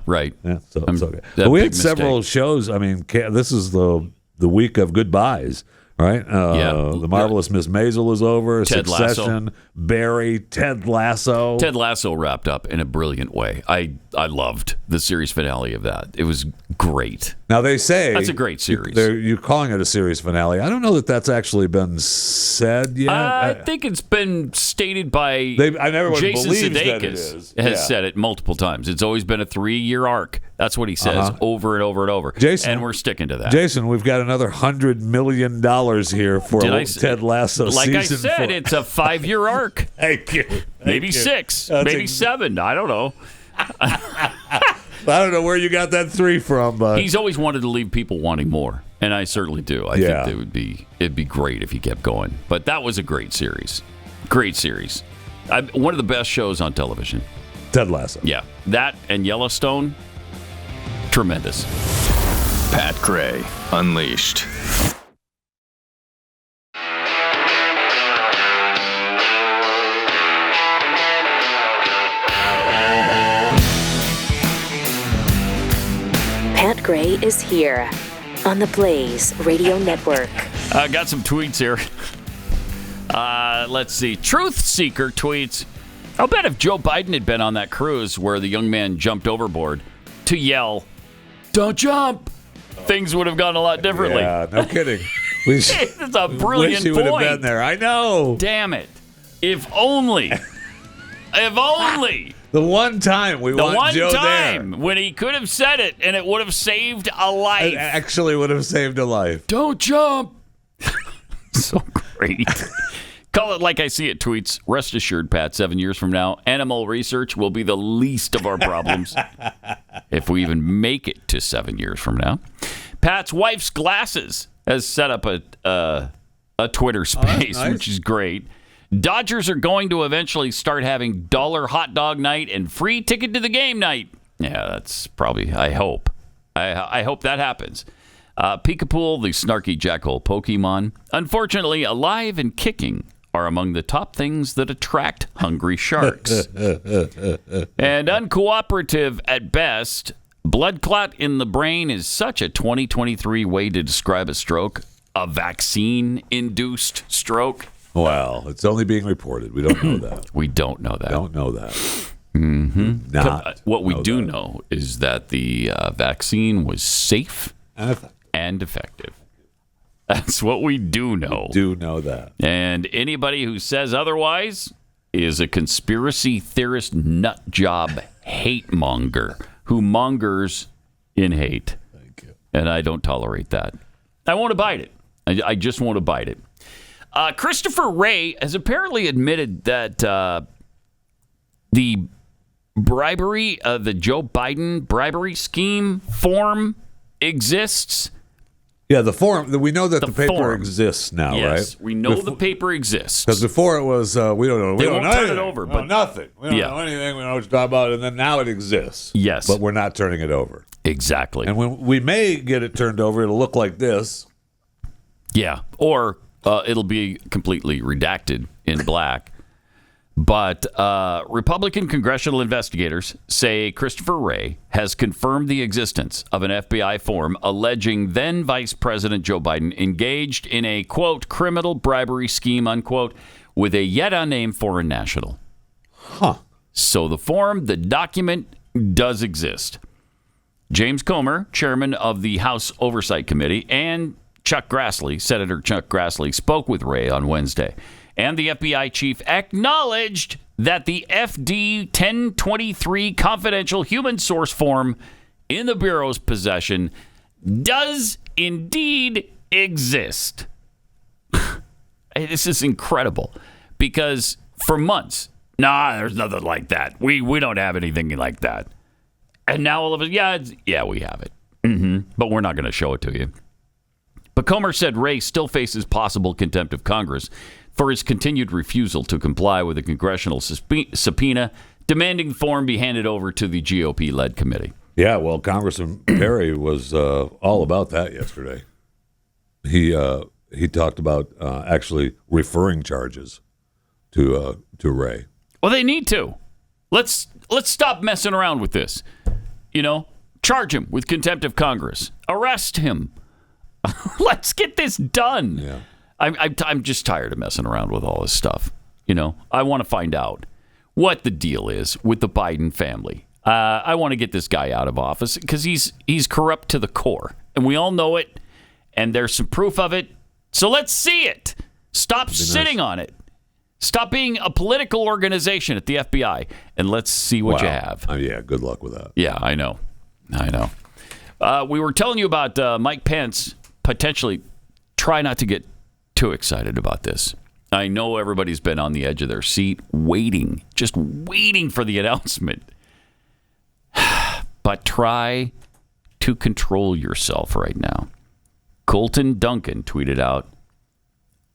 Right. Yeah, so it's okay. But we had several shows. I mean, this is the week of goodbyes. Right? The Marvelous Miss Maisel is over. Ted Succession, Lasso. Barry, Ted Lasso. Ted Lasso wrapped up in a brilliant way. I loved the series finale of that. It was great. Now they say that's a great series. You're calling it a series finale. I don't know that that's actually been said yet. I think it's been stated by Jason Sudeikis has said it multiple times. It's always been a 3-year arc. That's what he says over and over and over. Jason, and we're sticking to that. Jason, we've got another $100 million here for Ted Lasso like season 4. Like I said, it's a 5-year arc. Thank you. Maybe 6, maybe 7. I don't know. I don't know where you got that 3 from, but he's always wanted to leave people wanting more, and I certainly do. I think it'd be great if he kept going. But that was a great series. Great series. One of the best shows on television. Ted Lasso. Yeah. That and Yellowstone, tremendous. Pat Gray Unleashed. Pat Gray is here on the Blaze Radio Network. Got some tweets here. Let's see. Truth Seeker tweets, I'll bet if Joe Biden had been on that cruise where the young man jumped overboard to yell, "Don't jump," things would have gone a lot differently. Yeah, no kidding. It's a brilliant wish he point. would have been there. I know. Damn it. If only. If only. The one time we want Joe there. When he could have said it and it would have saved a life. It actually would have saved a life. Don't jump. So great. Call it like I see it tweets. Rest assured, Pat, 7 years from now, animal research will be the least of our problems. If we even make it to 7 years from now. Pat's wife's glasses has set up a Twitter space, nice. Which is great. Dodgers are going to eventually start having $1 hot dog night and free ticket to the game night. Yeah, that's probably, I hope. I hope that happens. Peekapool, the snarky jackhole Pokemon, unfortunately alive and kicking, are among the top things that attract hungry sharks. And uncooperative at best, blood clot in the brain is such a 2023 way to describe a stroke. A vaccine-induced stroke. Well, it's only being reported. We don't know that. We don't know that. Don't know that. Mm-hmm. Not. What we do know is that the vaccine was safe and effective. That's what we do know. We do know that. And anybody who says otherwise is a conspiracy theorist nut job hate monger who mongers in hate. Thank you. And I don't tolerate that. I won't abide it. I just won't abide it. Christopher Wray has apparently admitted that the bribery, the Joe Biden bribery scheme form exists. Yeah, the form. We know that the paper form exists now, yes, right? we know the paper exists. Because before it was, we don't know. We They don't won't know turn anything. it over, We know but- nothing. We don't know anything. We don't know what you're talking about. And then now it exists. Yes. But we're not turning it over. Exactly. And when we may get it turned over, it'll look like this. Yeah, or it'll be completely redacted in black. But Republican congressional investigators say Christopher Wray has confirmed the existence of an FBI form alleging then Vice President Joe Biden engaged in a, quote, criminal bribery scheme, unquote, with a yet unnamed foreign national. Huh. So the document does exist. James Comer, chairman of the House Oversight Committee, and Senator Chuck Grassley, spoke with Wray on Wednesday. And the FBI chief acknowledged that the FD 1023 confidential human source form in the Bureau's possession does indeed exist. This is incredible because for months, there's nothing like that. We don't have anything like that. And now all of it, we have it. But we're not going to show it to you. But Comer said Wray still faces possible contempt of Congress for his continued refusal to comply with a congressional subpoena demanding the form be handed over to the GOP-led committee. Yeah, well, Congressman Perry was all about that yesterday. He talked about actually referring charges to Wray. Well, they need to. Let's stop messing around with this. Charge him with contempt of Congress. Arrest him. Let's get this done. Yeah. I'm just tired of messing around with all this stuff. I want to find out what the deal is with the Biden family. I want to get this guy out of office because he's corrupt to the core, and we all know it. And there's some proof of it. So let's see it. Stop sitting on it. Stop being a political organization at the FBI, and let's see what you have. Yeah, good luck with that. Yeah, I know. We were telling you about Mike Pence potentially. Try not to get too excited about this. I know everybody's been on the edge of their seat, just waiting for the announcement. But try to control yourself right now. Colton Duncan tweeted out,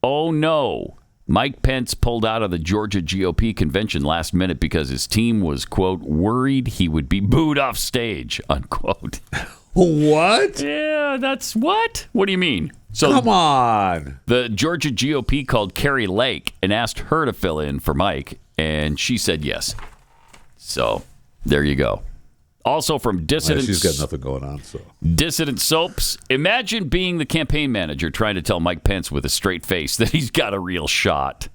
"Oh no, Mike Pence pulled out of the Georgia GOP convention last minute because his team was, quote, worried he would be booed off stage," unquote. What? Yeah, that's what? What do you mean? So come on. The Georgia GOP called Carrie Lake and asked her to fill in for Mike, and she said yes. So there you go. Also from Dissident... she's got nothing going on, so... Dissident Soaps. Imagine being the campaign manager trying to tell Mike Pence with a straight face that he's got a real shot.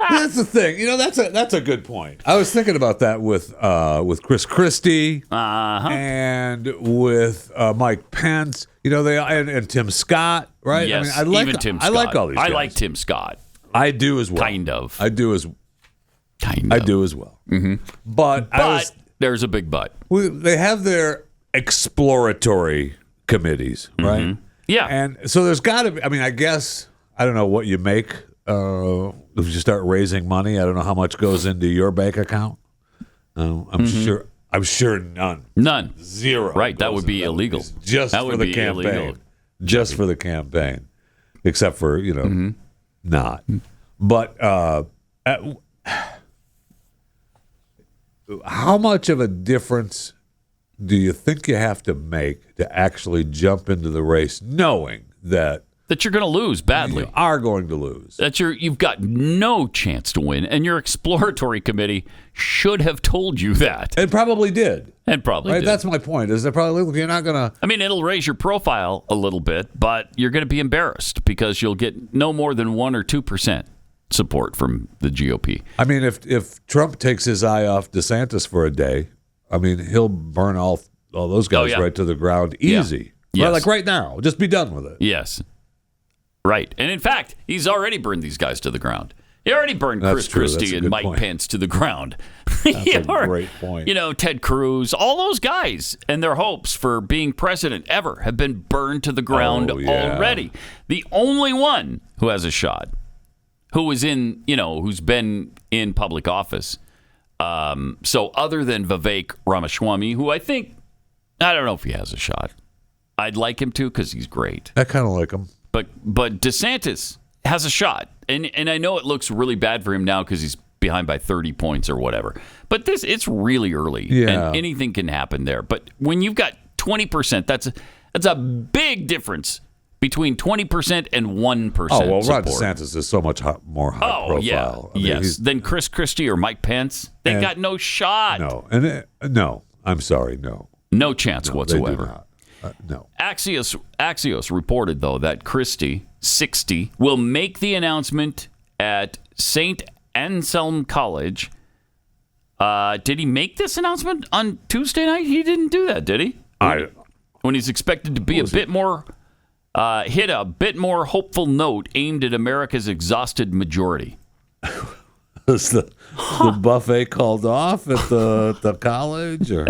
That's the thing. That's a good point. I was thinking about that with Christie and with Mike Pence. And Tim Scott, right? Yes, I like even Tim Scott. I like all these guys. I like Tim Scott. I do as well. Kind of. I do as well. Mm-hmm. But there's a big but. They have their exploratory committees, right? Mm-hmm. Yeah. And so there's got to be, I guess, I don't know what you make if you start raising money. I don't know how much goes into your bank account. I'm sure none. None. Zero. Right. That would be illegal. Just for the campaign. Illegal. Just for the campaign. Except for, not. But how much of a difference do you think you have to make to actually jump into the race knowing that you're going to lose badly? You are going to lose. That you've got no chance to win, and your exploratory committee should have told you that. It probably did. Right, did. That's my point. Is that probably you're not going to... it'll raise your profile a little bit, but you're going to be embarrassed because you'll get no more than 1 or 2% support from the GOP. If Trump takes his eye off DeSantis for a day, he'll burn all those guys right to the ground easy. Yeah. Yes. Like right now. Just be done with it. Yes. Right. And in fact, he's already burned these guys to the ground. He already burned Chris Christie and Mike Pence to the ground. That's a great point. Ted Cruz, all those guys and their hopes for being president ever have been burned to the ground already. The only one who has a shot, who's been in public office, So other than Vivek Ramaswamy, who I don't know if he has a shot. I'd like him to because he's great. I kind of like him. But DeSantis has a shot. And I know it looks really bad for him now because he's behind by 30 points or whatever. But it's really early. Yeah. And anything can happen there. But when you've got 20%, that's a big difference between 20% and 1%. Oh, well, Ron support. DeSantis is so much more high profile. Yeah. I mean, Yes. Than Christie or Mike Pence. They got no shot. No. I'm sorry. No. No chance No, whatsoever. They do not. No. Axios reported, though, that Christie, 60, will make the announcement at St. Anselm College. Did he make this announcement on Tuesday night? He didn't do that, did he? When he's expected to be a bit more, hit a bit more hopeful note aimed at America's exhausted majority. Is the buffet called off at the college? Or?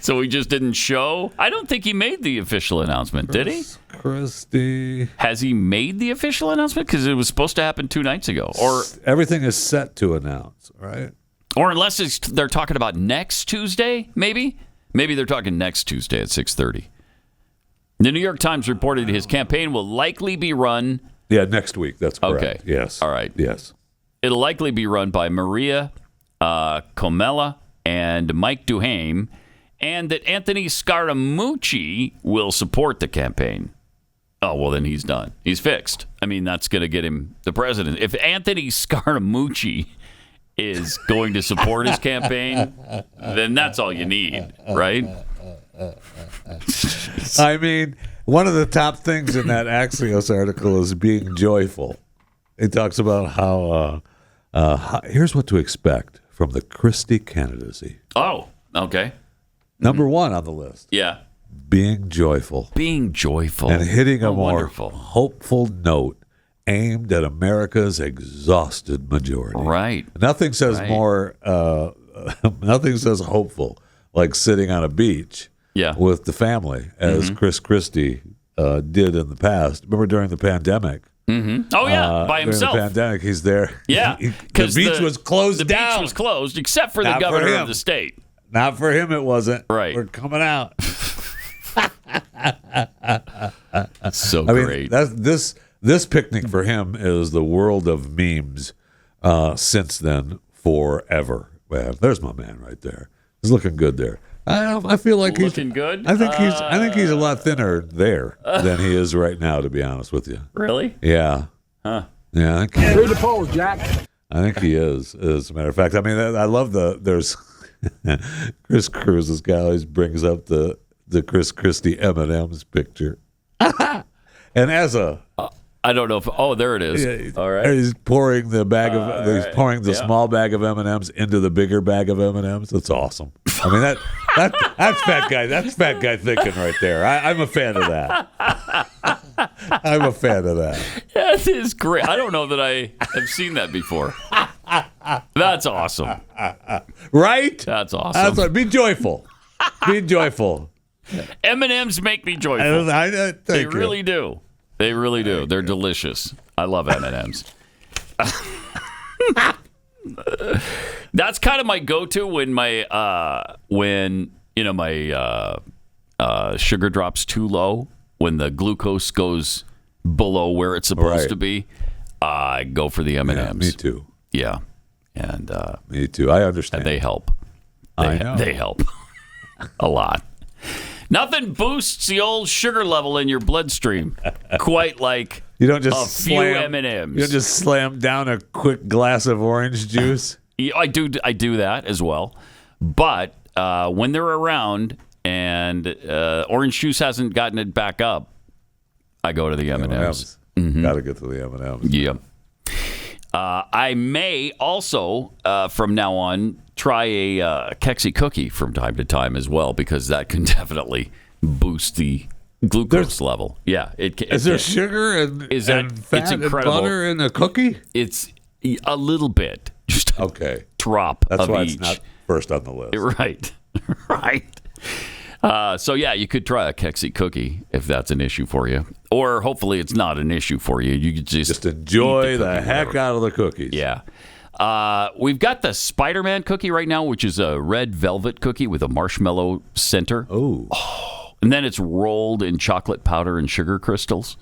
So he just didn't show? I don't think he made the official announcement, did he? Christie. Has he made the official announcement? Because it was supposed to happen 2 nights ago. Or everything is set to announce, right? Or unless they're talking about next Tuesday, maybe? Maybe they're talking next Tuesday at 6:30. The New York Times reported his campaign will likely be run. Yeah, next week. That's correct. Okay. Yes. All right. Yes. It'll likely be run by Maria Comella and Mike Duhame, and that Anthony Scaramucci will support the campaign. Oh, well, then he's done. He's fixed. I mean, that's going to get him the president. If Anthony Scaramucci is going to support his campaign, then that's all you need, right? I mean, one of the top things in that Axios article is being joyful. It talks about how here's what to expect from the Christie candidacy. Oh, okay. Number one on the list. Yeah. Being joyful. Being joyful. And hitting a more wonderful. hopeful note aimed at America's exhausted majority. Right. Nothing says more, nothing says hopeful like sitting on a beach with the family, as Chris Christie did in the past. Remember during the pandemic? Mm-hmm. Oh, yeah, by himself. During the pandemic, he's there. Yeah. The beach was closed down. The beach was closed, except for the governor of the state. Not for him, it wasn't. Right. We're coming out. So I mean, great. This picnic for him is the world of memes since then forever. Well, there's my man right there. He's looking good there. I feel like he's looking good. I think he's a lot thinner there than he is right now. To be honest with you. Really? Yeah. Huh. Yeah. I think Read the polls, Jack. I think he is. As a matter of fact, I mean, I love there's Chris Cruz. This guy always brings up the Chris M&M's picture, and as a I don't know if. Oh, there it is. Yeah, all right. He's pouring the bag of. He's pouring the small bag of M&Ms into the bigger bag of M&Ms. That's awesome. I mean that's fat guy. That's fat guy thinking right there. I'm a fan of that. I'm a fan of that. That is great. I don't know that I have seen that before. That's awesome. Right? That's awesome. That's like, be joyful. Be joyful. M&Ms make me joyful. They Thank really do. They really do. They're delicious. I love M&Ms. That's kind of my go-to when my sugar drops too low, when the glucose goes below where it's supposed to be. I go for the M&Ms. Yeah, me too. Yeah, and me too. I understand. And they help. I know. They help a lot. Nothing boosts the old sugar level in your bloodstream quite like you don't just a few M&Ms. You don't just slam down a quick glass of orange juice. I do that as well. But when they're around and orange juice hasn't gotten it back up, I go to the M&Ms. Got to get to the M&Ms. Yeah. I may also, from now on, try a Kexi cookie from time to time as well, because that can definitely boost the glucose level. Yeah. Is there sugar and fat it's incredible. And butter in a cookie? It's a little bit. Just a drop That's of why each. It's not first on the list. Right. Right. So, yeah, you could try a Kexi cookie if that's an issue for you. Or hopefully it's not an issue for you. You could just enjoy the cookie, heck whatever. out of the cookies. Yeah. We've got the Spider-Man cookie right now, which is a red velvet cookie with a marshmallow center. Oh. And then it's rolled in chocolate powder and sugar crystals.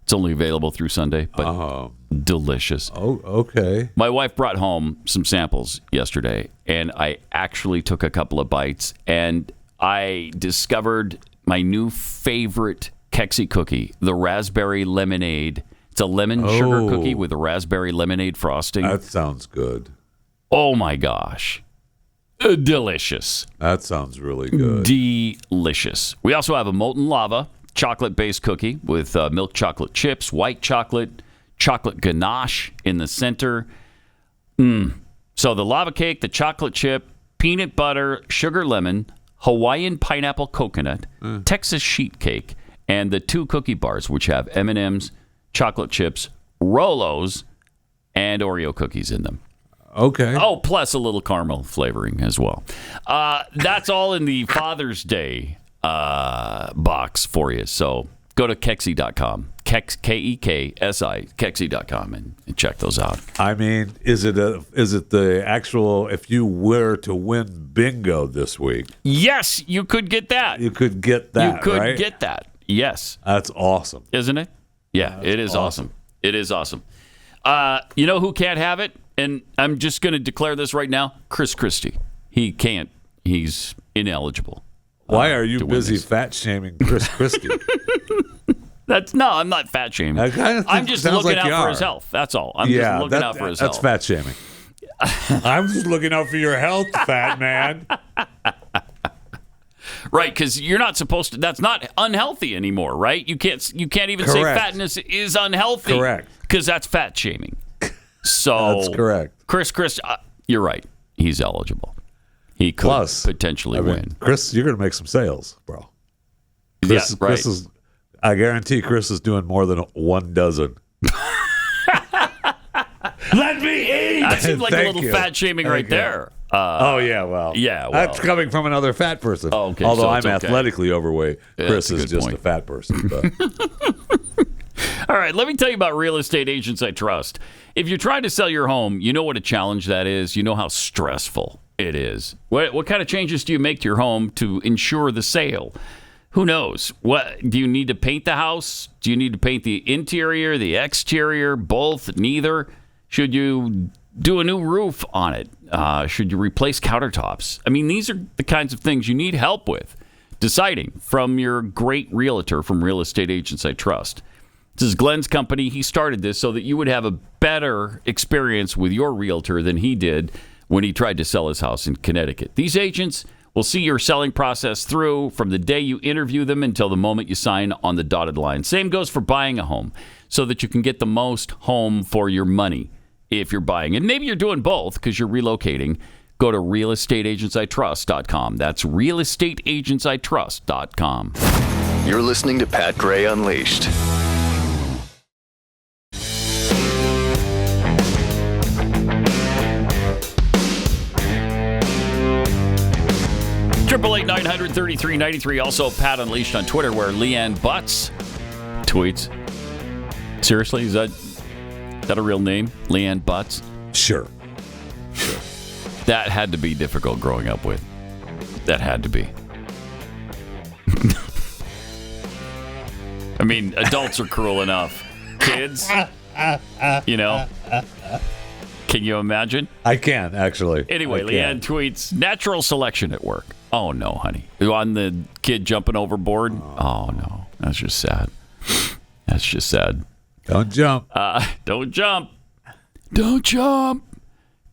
It's only available through Sunday, but delicious. Oh, okay. My wife brought home some samples yesterday, and I actually took a couple of bites, and I discovered my new favorite Kexi cookie, the raspberry lemonade. It's a lemon sugar cookie with a raspberry lemonade frosting. That sounds good. Oh, my gosh. Delicious. That sounds really good. Delicious. We also have a molten lava chocolate-based cookie with milk chocolate chips, white chocolate ganache in the center. So the lava cake, the chocolate chip, peanut butter, sugar lemon, Hawaiian pineapple coconut, Texas sheet cake, and the 2 cookie bars, which have M&M's, chocolate chips, Rolos, and Oreo cookies in them. Okay. Oh, plus a little caramel flavoring as well. That's all in the Father's Day box for you. So go to Kexi.com, Kexi, Kexi.com, and check those out. I mean, is it the actual, if you were to win bingo this week? Yes, you could get that. You could get that, You could right? get that. Yes. That's awesome. Isn't it? Yeah, it is awesome. It is awesome. You know who can't have it? And I'm just going to declare this right now. Christie. He can't. He's ineligible. Why are you to win busy this. fat shaming Chris Christie? I'm not fat shaming. I'm just looking out for his health. That's all. I'm just looking out for his health. That's fat shaming. I'm just looking out for your health, fat man. Right, because you're not supposed to. That's not unhealthy anymore, right? You can't even say Correct. fatness is unhealthy. Correct. Because that's fat shaming. So That's correct. Chris, you're right. He's eligible. He could potentially win. Chris, you're going to make some sales, bro. Yeah, right. Chris is. I guarantee Chris is doing more than 1 dozen. Let me eat. That seems like a Thank little you. fat shaming right there. Oh yeah, well, that's coming from another fat person. Oh, okay, Although so I'm it's okay. athletically overweight, Yeah, Chris that's a is good just point. a fat person. But. All right, let me tell you about Real Estate Agents I Trust. If you're trying to sell your home, you know what a challenge that is. You know how stressful it is. What kind of changes do you make to your home to ensure the sale? Who knows? What do you need to paint the house? Do you need to paint the interior, the exterior, both, neither? Should you do a new roof on it? Should you replace countertops? I mean, these are the kinds of things you need help with. Deciding from your great realtor from Real Estate Agents I Trust. This is Glenn's company. He started this so that you would have a better experience with your realtor than he did when he tried to sell his house in Connecticut. These agents will see your selling process through from the day you interview them until the moment you sign on the dotted line. Same goes for buying a home so that you can get the most home for your money if you're buying. And maybe you're doing both because you're relocating. Go to realestateagentsitrust.com. That's realestateagentsitrust.com. You're listening to Pat Gray Unleashed. 888-933-93. Also, Pat Unleashed on Twitter, where Leanne Butts tweets. Seriously, is that a real name? Leanne Butts? Sure. That had to be difficult growing up with. That had to be. I mean, adults are cruel enough. Kids, you know. Can you imagine? I can, actually. Anyway, Leanne tweets, natural selection at work. Oh, no, honey. On the kid jumping overboard? Oh, no. That's just sad. That's just sad. Don't jump. Don't jump. Don't jump.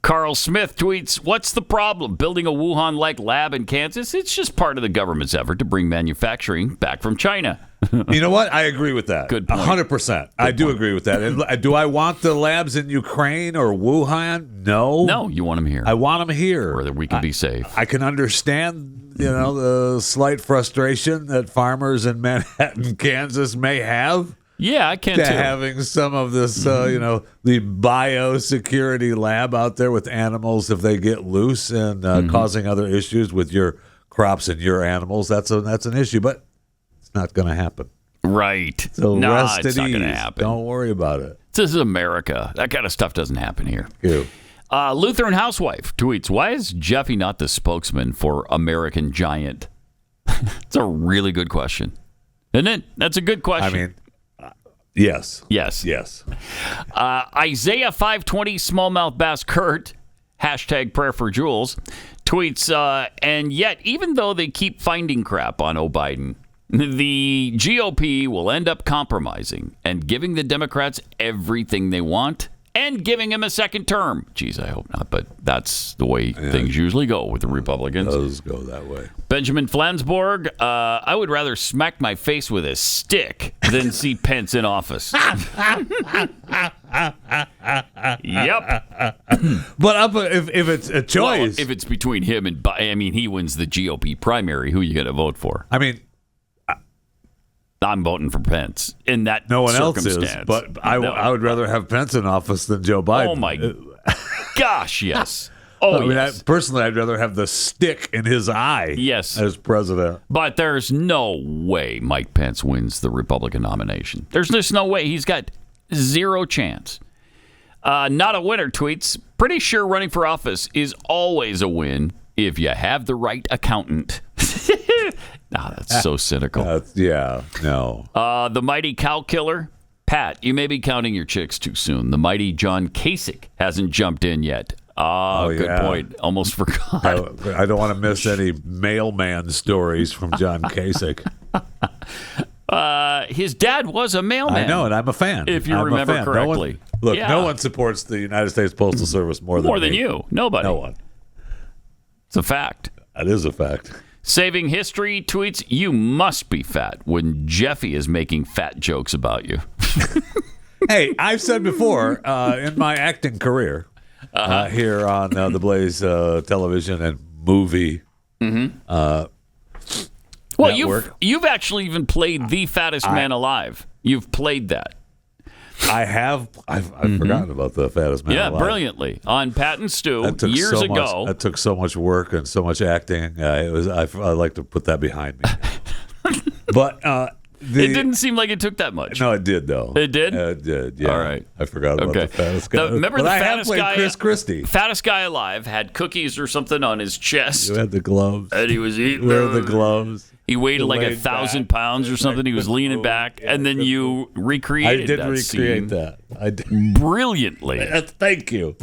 Carl Smith tweets, what's the problem? Building a Wuhan-like lab in Kansas? It's just part of the government's effort to bring manufacturing back from China. You know what? I agree with that. Good point. 100%. I do agree with that. And do I want the labs in Ukraine or Wuhan? No. No, you want them here. I want them here. Where we can be safe. I can understand, the slight frustration that farmers in Manhattan, Kansas may have. Yeah, I can to too. having some of this, the biosecurity lab out there with animals if they get loose and causing other issues with your crops and your animals. That's an issue, but it's not going to happen. Right. So rest it's at not ease. going to happen. Don't worry about it. This is America. That kind of stuff doesn't happen here. Ew. Lutheran housewife tweets, why is Jeffy not the spokesman for American Giant? It's a really good question. Isn't it? That's a good question. I mean, yes. Yes. Yes. Isaiah 520 smallmouth bass Kurt, hashtag prayer for Jules, tweets, and yet even though they keep finding crap on Biden, the GOP will end up compromising and giving the Democrats everything they want and giving him a second term. Geez, I hope not, but that's the way things usually go with the Republicans. It does go that way. Benjamin Flansborg, I would rather smack my face with a stick than see Pence in office. Yep. But if it's a choice. Well, if it's between him and Biden, I mean, he wins the GOP primary. Who are you going to vote for? I mean, I'm voting for Pence in that no one else circumstance. is, but I would rather have Pence in office than Joe Biden. Oh, my gosh, yes. Oh, I mean, yes. Personally, I'd rather have the stick in his eye as president. But there's no way Mike Pence wins the Republican nomination. There's just no way. He's got zero chance. Not a winner tweets, pretty sure running for office is always a win if you have the right accountant. That's so cynical. No. The mighty cow killer. Pat, you may be counting your chicks too soon. The mighty John Kasich hasn't jumped in yet. Good point. Almost forgot. I don't want to miss any mailman stories from John Kasich. His dad was a mailman. I know, and I'm a fan. If you remember correctly. No one supports the United States Postal Service more than you. Nobody. No one. It's a fact. That is a fact. Saving History tweets, you must be fat when Jeffy is making fat jokes about you. Hey, I've said before in my acting career here on the Blaze television and movie well, network. you've actually even played the fattest man alive. You've played that. I have. I've forgotten about the fattest man alive. Brilliantly on Pat and Stu years ago. That took so much work and so much acting. I like to put that behind me. But it didn't seem like it took that much. No, it did though. It did. It did. Yeah. All right. I forgot about the fattest guy. Remember but the I fattest have played guy? Chris Christie. Fattest guy alive had cookies or something on his chest. You had the gloves. And he was eating. Wear the gloves. He weighed like 1,000 pounds or something. He was leaning back, and then you recreated that. I did recreate that. I did brilliantly. Thank you.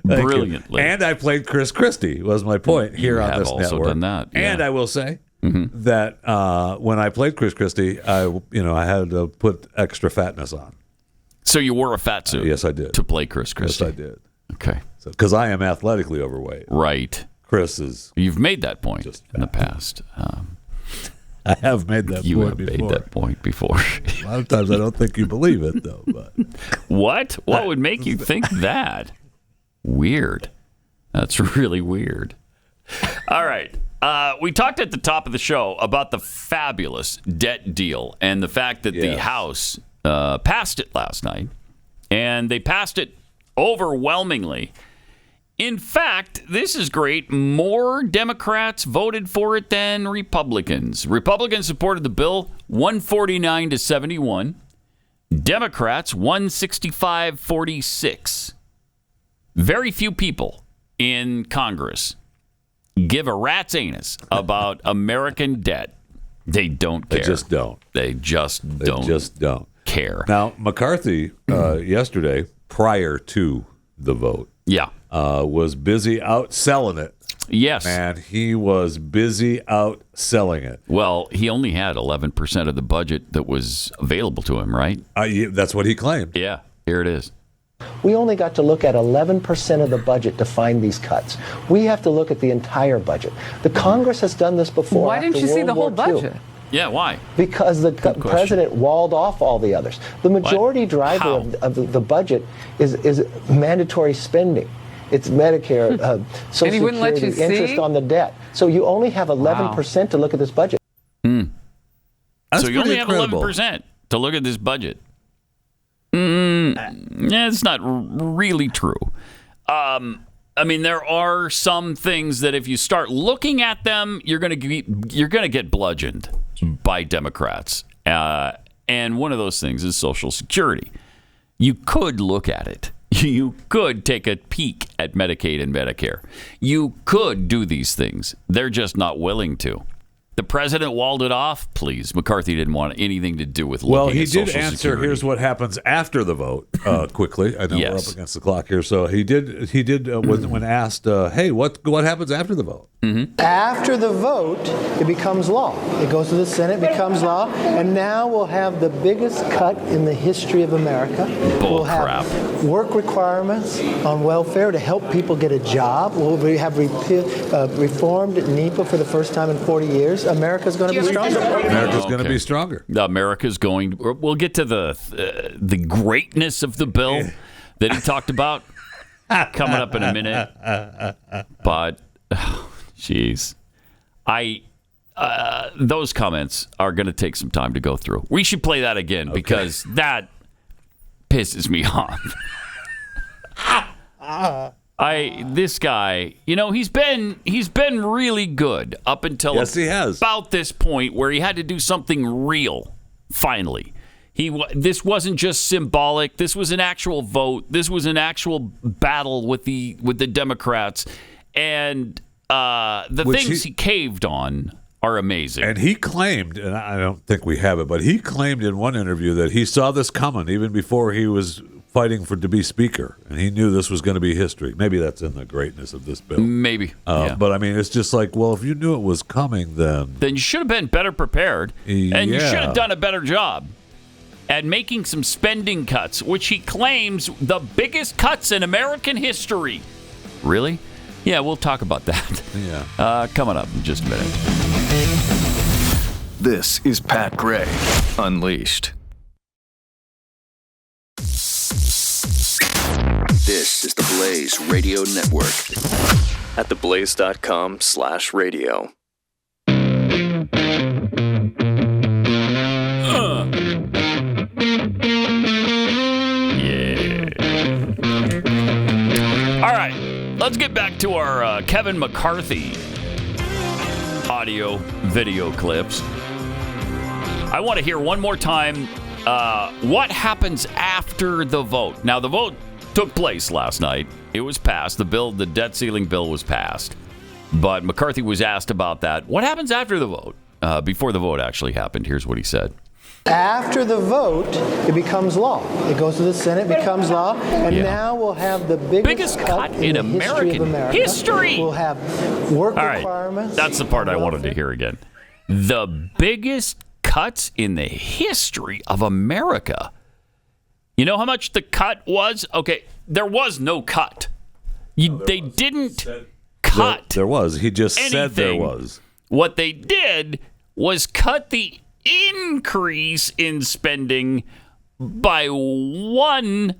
Brilliantly. And I played Chris Christie. Was my point here on this network. Also done that. Yeah. And I will say that when I played Chris Christie, I had to put extra fatness on. So you wore a fat suit. Yes, I did. To play Chris Christie. Yes, I did. Okay. Because I am athletically overweight. Right. Chris is. You've made that point in the past. I have made that you point before. You have made that point before. A lot of times I don't think you believe it, though. But What? What would make you think that? Weird. That's really weird. All right. We talked at the top of the show about the fabulous debt deal and the fact that the House passed it last night. And they passed it overwhelmingly. In fact, this is great. More Democrats voted for it than Republicans. Republicans supported the bill 149 to 71. Democrats 165-46. Very few people in Congress give a rat's anus about American debt. They don't care. They just don't. They just don't care. Now, McCarthy yesterday, prior to the vote, was busy out selling it. Yes. Man, he was busy out selling it. Well, he only had 11% of the budget that was available to him, right? That's what he claimed. Yeah, here it is. We only got to look at 11% of the budget to find these cuts. We have to look at the entire budget. The Congress has done this before. Why didn't you see the whole budget? Yeah, why? Because the president walled off all the others. The majority driver of the budget is mandatory spending. It's Medicare, Social Security, interest on the debt. So you only have 11% to look at this budget. That's so you only incredible. have 11% to look at this budget. Yeah, it's not really true. I mean, there are some things that if you start looking at them, you're going to get bludgeoned by Democrats. And one of those things is Social Security. You could look at it. You could take a peek at Medicaid and Medicare. You could do these things. They're just not willing to. The president walled it off. Please, McCarthy didn't want anything to do with looking Well, he at did Social answer. Security. Here's what happens after the vote. Quickly, I know we're up Yes. against the clock here. So he did. When asked, "Hey, what happens after the vote?" Mm-hmm. After the vote, it becomes law. It goes to the Senate, becomes law, and now we'll have the biggest cut in the history of America. We'll have work requirements on welfare to help people get a job. We'll have reformed NEPA for the first time in 40 years. America's going to be stronger. America's going to be stronger. America's going. We'll get to the greatness of the bill that he talked about coming up in a minute. But, jeez, those comments are going to take some time to go through. We should play that again because that pisses me off. This guy, he's been really good up until yes, he has. About this point where he had to do something real. Finally, this wasn't just symbolic. This was an actual vote. This was an actual battle with the Democrats, and things he caved on are amazing. And he claimed, and I don't think we have it, but he claimed in one interview that he saw this coming even before he was fighting to be speaker, and he knew this was going to be history. Maybe that's in the greatness of this bill. Maybe. But, I mean, it's just like, well, if you knew it was coming, then you should have been better prepared, and you should have done a better job at making some spending cuts, which he claims the biggest cuts in American history. Really? Yeah, we'll talk about that. Yeah. Coming up in just a minute. This is Pat Gray Unleashed. This is the Blaze Radio Network at theblaze.com/radio. Yeah. All right, let's get back to our Kevin McCarthy audio video clips. I want to hear one more time what happens after the vote. Now, the vote took place last night. It was passed. The debt ceiling bill was passed. But McCarthy was asked about that. What happens after the vote? Before the vote actually happened, here's what he said. After the vote, it becomes law. It goes to the Senate, becomes law, and now we'll have the biggest cut in the American history. We'll have work requirements. That's the part I wanted to hear again. The biggest cuts in the history of America. You know how much the cut was? Okay, there was no cut. They didn't cut. There was. He just said there anything. was. What they did was cut the increase in spending by 1%.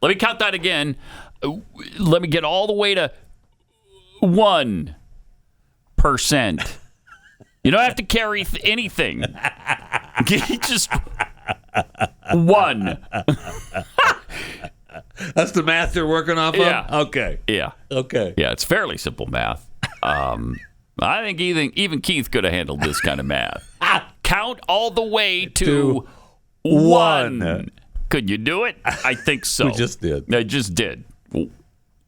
Let me count that again. Let me get all the way to 1%. You don't have to carry anything. Just 1. That's the math you're working off of? Yeah. Okay. Yeah. Okay. Yeah, it's fairly simple math. I think even Keith could have handled this kind of math. Count all the way to 1. Could you do it? I think so. We just did. I just did.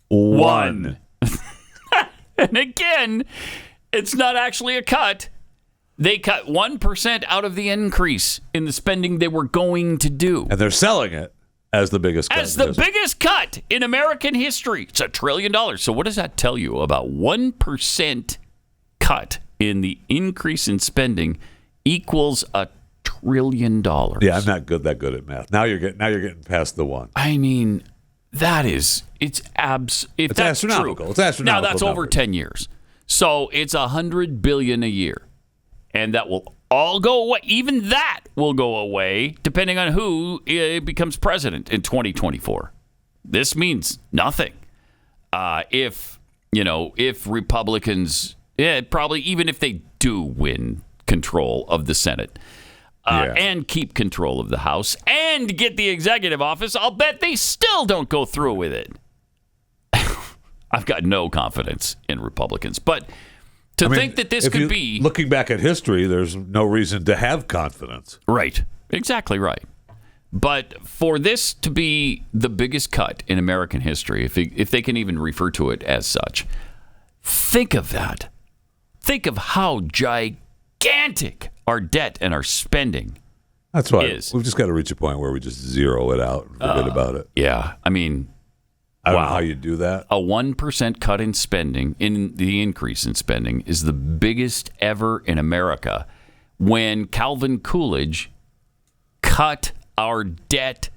1. And again, it's not actually a cut. They cut 1% out of the increase in the spending they were going to do. And they're selling it as the biggest cut. As the biggest cut in American history. It's $1 trillion. So what does that tell you about 1% cut in the increase in spending equals $1 trillion? Yeah, I'm not that good at math. Now you're getting past the 1. I mean, it's astronomical. True. It's astronomical. Now that's over 10 years. So it's $100 billion a year. And that will all go away. Even that will go away depending on who becomes president in 2024. This means nothing. If Republicans, probably even if they do win control of the Senate and keep control of the House and get the executive office, I'll bet they still don't go through with it. I've got no confidence in Republicans. But think that this could be... Looking back at history, there's no reason to have confidence. Right. Exactly right. But for this to be the biggest cut in American history, if they can even refer to it as such, think of that. Think of how gigantic our debt and our spending That's why is. we've just got to reach a point where we just zero it out and forget about it. Yeah, I mean, I don't know how you do that. a 1% cut in spending, in the increase in spending, is the biggest ever in America. When Calvin Coolidge cut our debt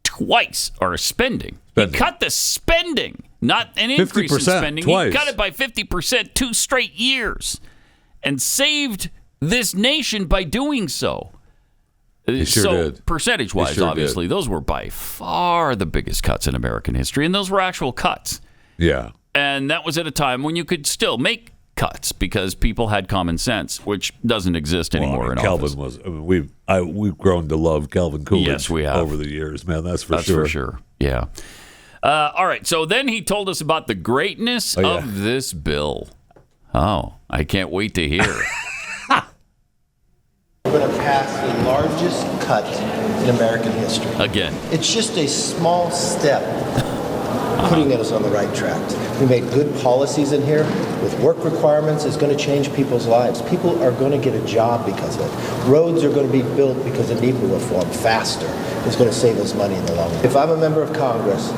twice, our spending. He cut the spending, not an increase in spending. Twice. He cut it by 50% 2 straight years and saved this nation by doing so. He sure did. Percentage-wise, He sure obviously, did. those were by far the biggest cuts in American history, and those were actual cuts. Yeah. And that was at a time when you could still make cuts because people had common sense, which doesn't exist anymore in office. Calvin was. I mean, we've grown to love Calvin Coolidge. Yes, we have. Over the years, man. That's for sure. Yeah. All right. So then he told us about the greatness of this bill. Oh, I can't wait to hear. We're going to pass the largest cut in American history. Again. It's just a small step putting us on the right track. We made good policies in here with work requirements. It's going to change people's lives. People are going to get a job because of it. Roads are going to be built because of NEPA reform faster. It's going to save us money in the long run. If I'm a member of Congress,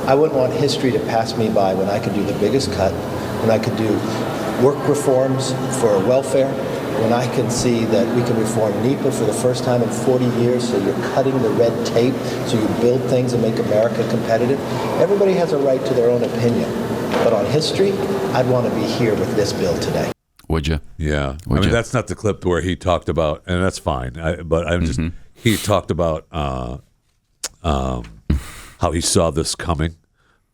I wouldn't want history to pass me by when I could do the biggest cut, when I could do work reforms for welfare, when I can see that we can reform NEPA for the first time in 40 years, so you're cutting the red tape, so you build things and make America competitive. Everybody has a right to their own opinion. But on history, I'd want to be here with this bill today. Would you? Yeah. Would you? That's not the clip where he talked about, and that's fine. He talked about how he saw this coming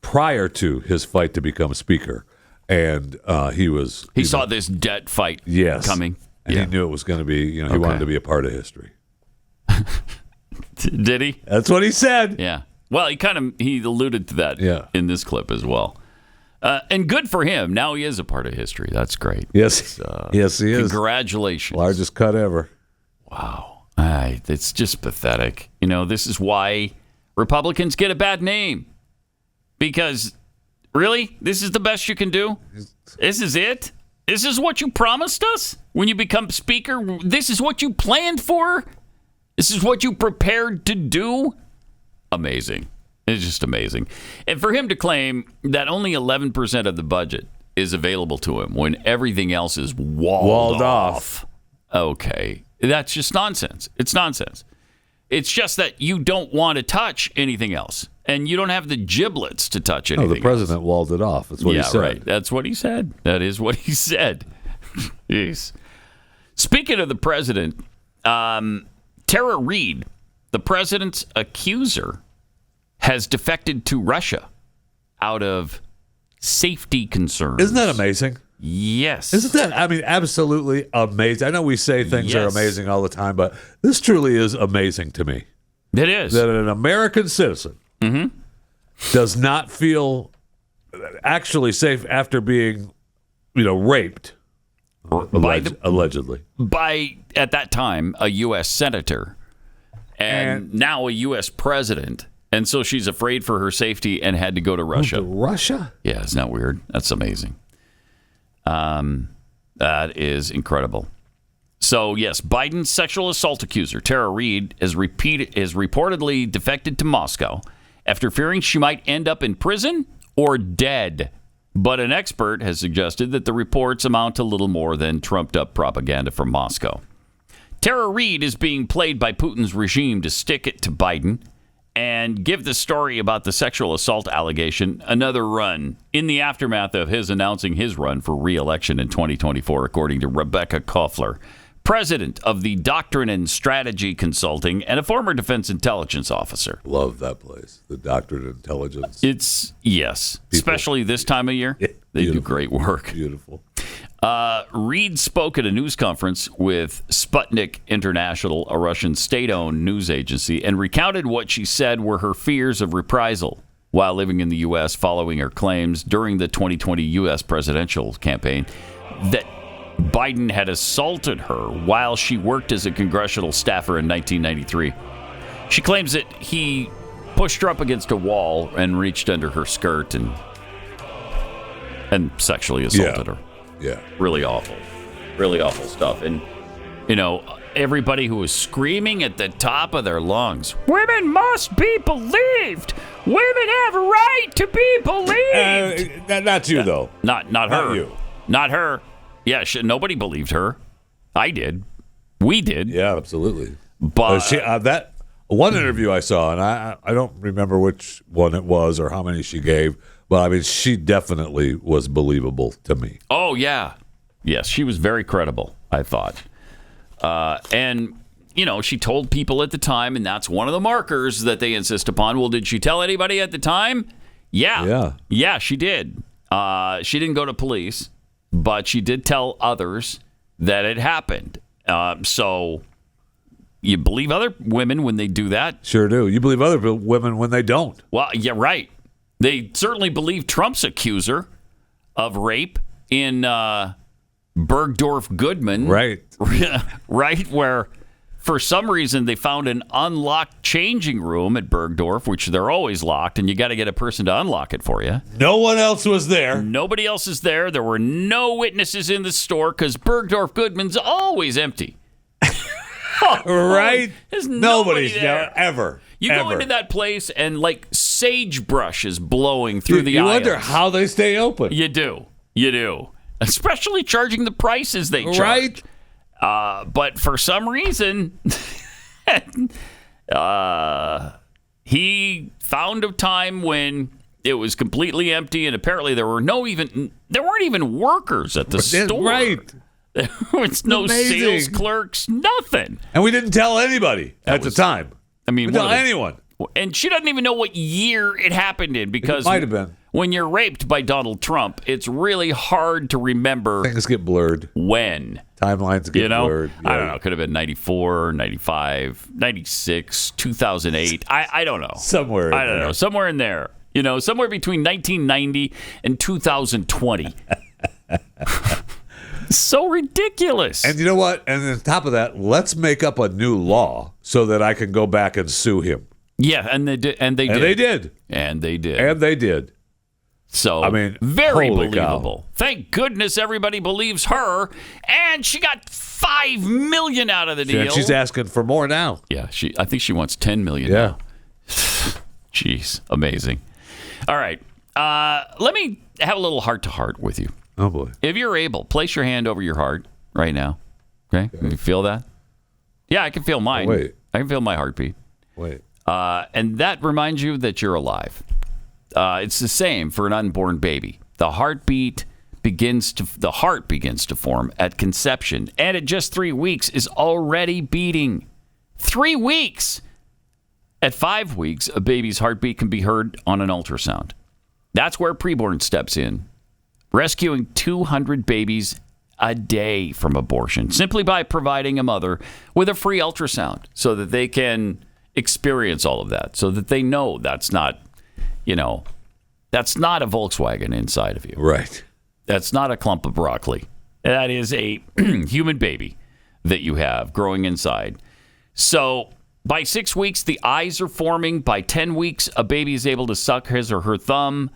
prior to his fight to become speaker. And he saw this debt fight coming. And he knew it was going to be, he wanted to be a part of history. Did he? That's what he said. Yeah. Well, he alluded to that in this clip as well. And good for him. Now he is a part of history. That's great. Yes. Yes, he is. Congratulations. Largest cut ever. Wow. It's just pathetic. This is why Republicans get a bad name. Because, really? This is the best you can do? This is it? This is what you promised us when you become speaker? This is what you planned for? This is what you prepared to do? Amazing. It's just amazing. And for him to claim that only 11% of the budget is available to him when everything else is walled off. Okay. That's just nonsense. It's nonsense. It's just that you don't want to touch anything else. And you don't have the giblets to touch anything the president walled it off. That's what he said. Yeah, right. That's what he said. That is what he said. Jeez. Speaking of the president, Tara Reade, the president's accuser, has defected to Russia out of safety concerns. Isn't that amazing? Yes. Isn't that, absolutely amazing? I know we say things are amazing all the time, but this truly is amazing to me. It is. That an American citizen does not feel actually safe after being, raped, allegedly. By, at that time, a U.S. senator and now a U.S. president. And so she's afraid for her safety and had to go to Russia. Russia? Yeah, isn't that weird? That's amazing. That is incredible. So, yes, Biden's sexual assault accuser, Tara Reade, is reportedly defected to Moscow after fearing she might end up in prison or dead. But an expert has suggested that the reports amount to little more than trumped-up propaganda from Moscow. Tara Reade is being played by Putin's regime to stick it to Biden and give the story about the sexual assault allegation another run in the aftermath of his announcing his run for re-election in 2024, according to Rebecca Koffler, president of the Doctrine and Strategy Consulting and a former defense intelligence officer. Love that place, the Doctrine and Intelligence. Yes, especially this time of year. They do great work. Beautiful. Reade spoke at a news conference with Sputnik International, a Russian state-owned news agency, and recounted what she said were her fears of reprisal while living in the U.S. following her claims during the 2020 U.S. presidential campaign that Biden had assaulted her while she worked as a congressional staffer in 1993. She claims that he pushed her up against a wall and reached under her skirt and sexually assaulted her. Yeah. Really awful stuff. And, everybody who was screaming at the top of their lungs, women must be believed. Women have a right to be believed. Not you, though. Not her. Not you. Not her. Yeah, nobody believed her. I did. We did. Yeah, absolutely. But that one interview I saw, and I don't remember which one it was or how many she gave, but I mean, she definitely was believable to me. Oh, yeah. Yes, she was very credible, I thought. And, she told people at the time, and that's one of the markers that they insist upon. Well, did she tell anybody at the time? Yeah. Yeah, she did. She didn't go to police, but she did tell others that it happened. So you believe other women when they do that? Sure do. You believe other women when they don't. Well, yeah, right. They certainly believe Trump's accuser of rape in Bergdorf Goodman. Right. Right, where for some reason they found an unlocked changing room at Bergdorf, which they're always locked, and you got to get a person to unlock it for you. No one else was there. Nobody else is there. There were no witnesses in the store because Bergdorf Goodman's always empty. Right? There's Nobody's there. Ever. You go into that place and like sagebrush is blowing through the aisles. You wonder how they stay open. You do. Especially charging the prices they charge. Right. But for some reason, he found a time when it was completely empty, and apparently there weren't even workers at the store. Right. There was no sales clerks, nothing. And we didn't tell anybody at the time. I mean, we didn't tell anyone. And she doesn't even know what year it happened in, because it might have been. When you're raped by Donald Trump, it's really hard to remember. Things get blurred. When. Timelines get blurred. Yeah. I don't know. Could have been 94, 95, 96, 2008. I don't know. Somewhere in there. Somewhere between 1990 and 2020. So ridiculous. And you know what? And on top of that, let's make up a new law so that I can go back and sue him. Yeah, and they did. So, I mean, very believable. Cow. Thank goodness everybody believes her, and she got $5 million out of the deal. And she's asking for more now. Yeah, I think she wants $10 million now. Jeez, amazing. All right, let me have a little heart-to-heart with you. Oh, boy. If you're able, place your hand over your heart right now. Okay? Can you feel that? Yeah, I can feel mine. Oh, wait. I can feel my heartbeat. Wait. And that reminds you that you're alive. It's the same for an unborn baby. The heart begins to form at conception, and at just 3 weeks is already beating. 3 weeks! At 5 weeks, a baby's heartbeat can be heard on an ultrasound. That's where preborn steps in, rescuing 200 babies a day from abortion, simply by providing a mother with a free ultrasound so that they can experience all of that, so that they know that's not a Volkswagen inside of you. Right. That's not a clump of broccoli. That is a human baby that you have growing inside. So by 6 weeks, the eyes are forming. By 10 weeks, a baby is able to suck his or her thumb.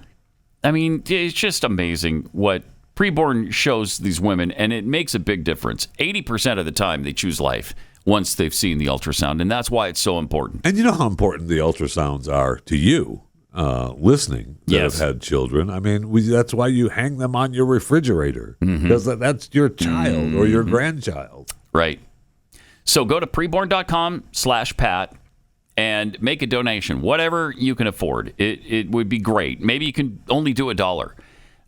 I mean, it's just amazing what preborn shows these women, and it makes a big difference. 80% of the time, they choose life once they've seen the ultrasound, and that's why it's so important. And you know how important the ultrasounds are to you, listening, that have had children. I mean, that's why you hang them on your refrigerator, because that's your child or your grandchild. Right. So go to preborn.com/Pat and make a donation, whatever you can afford. It would be great. Maybe you can only do $1.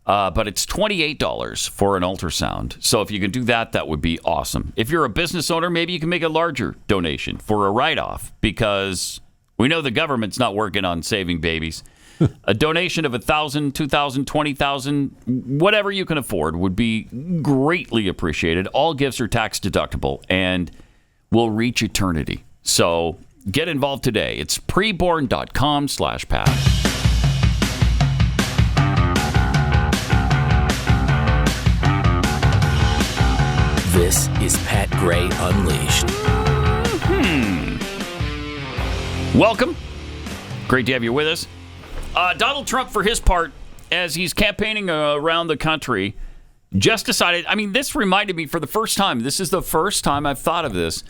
But it's $28 for an ultrasound. So if you can do that, that would be awesome. If you're a business owner, maybe you can make a larger donation for a write-off, because we know the government's not working on saving babies. A donation of $1,000, $2,000, $20,000, whatever you can afford would be greatly appreciated. All gifts are tax deductible and will reach eternity. So get involved today. It's preborn.com/Pat. This is Pat Gray Unleashed. Welcome. Great to have you with us. Donald Trump, for his part, as he's campaigning around the country, just decided, this reminded me for the first time, this is the first time I've thought of this,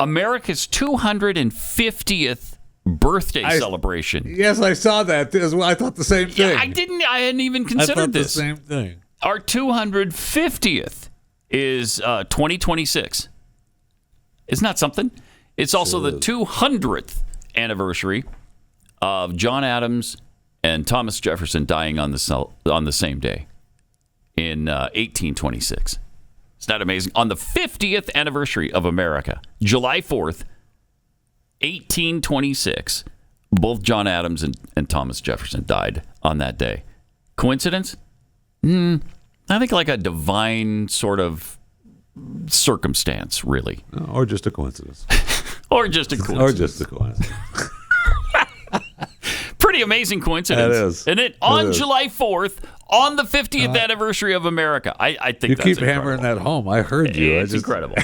America's 250th birthday celebration. Yes, I saw that as well. I thought the same thing. I hadn't even considered this. the same thing. Our 250th is 2026. Isn't that something? It's also the 200th anniversary of John Adams and Thomas Jefferson dying on the same day in 1826. Isn't that amazing? On the 50th anniversary of America, July 4th, 1826, both John Adams and Thomas Jefferson died on that day. Coincidence? I think like a divine sort of circumstance, really. Or just a coincidence. Or just a coincidence. Or just a coincidence. Pretty amazing coincidence. It is. And it on July 4th, on the 50th anniversary of America. I think you that's keep incredible. hammering that home. I heard you. It's incredible.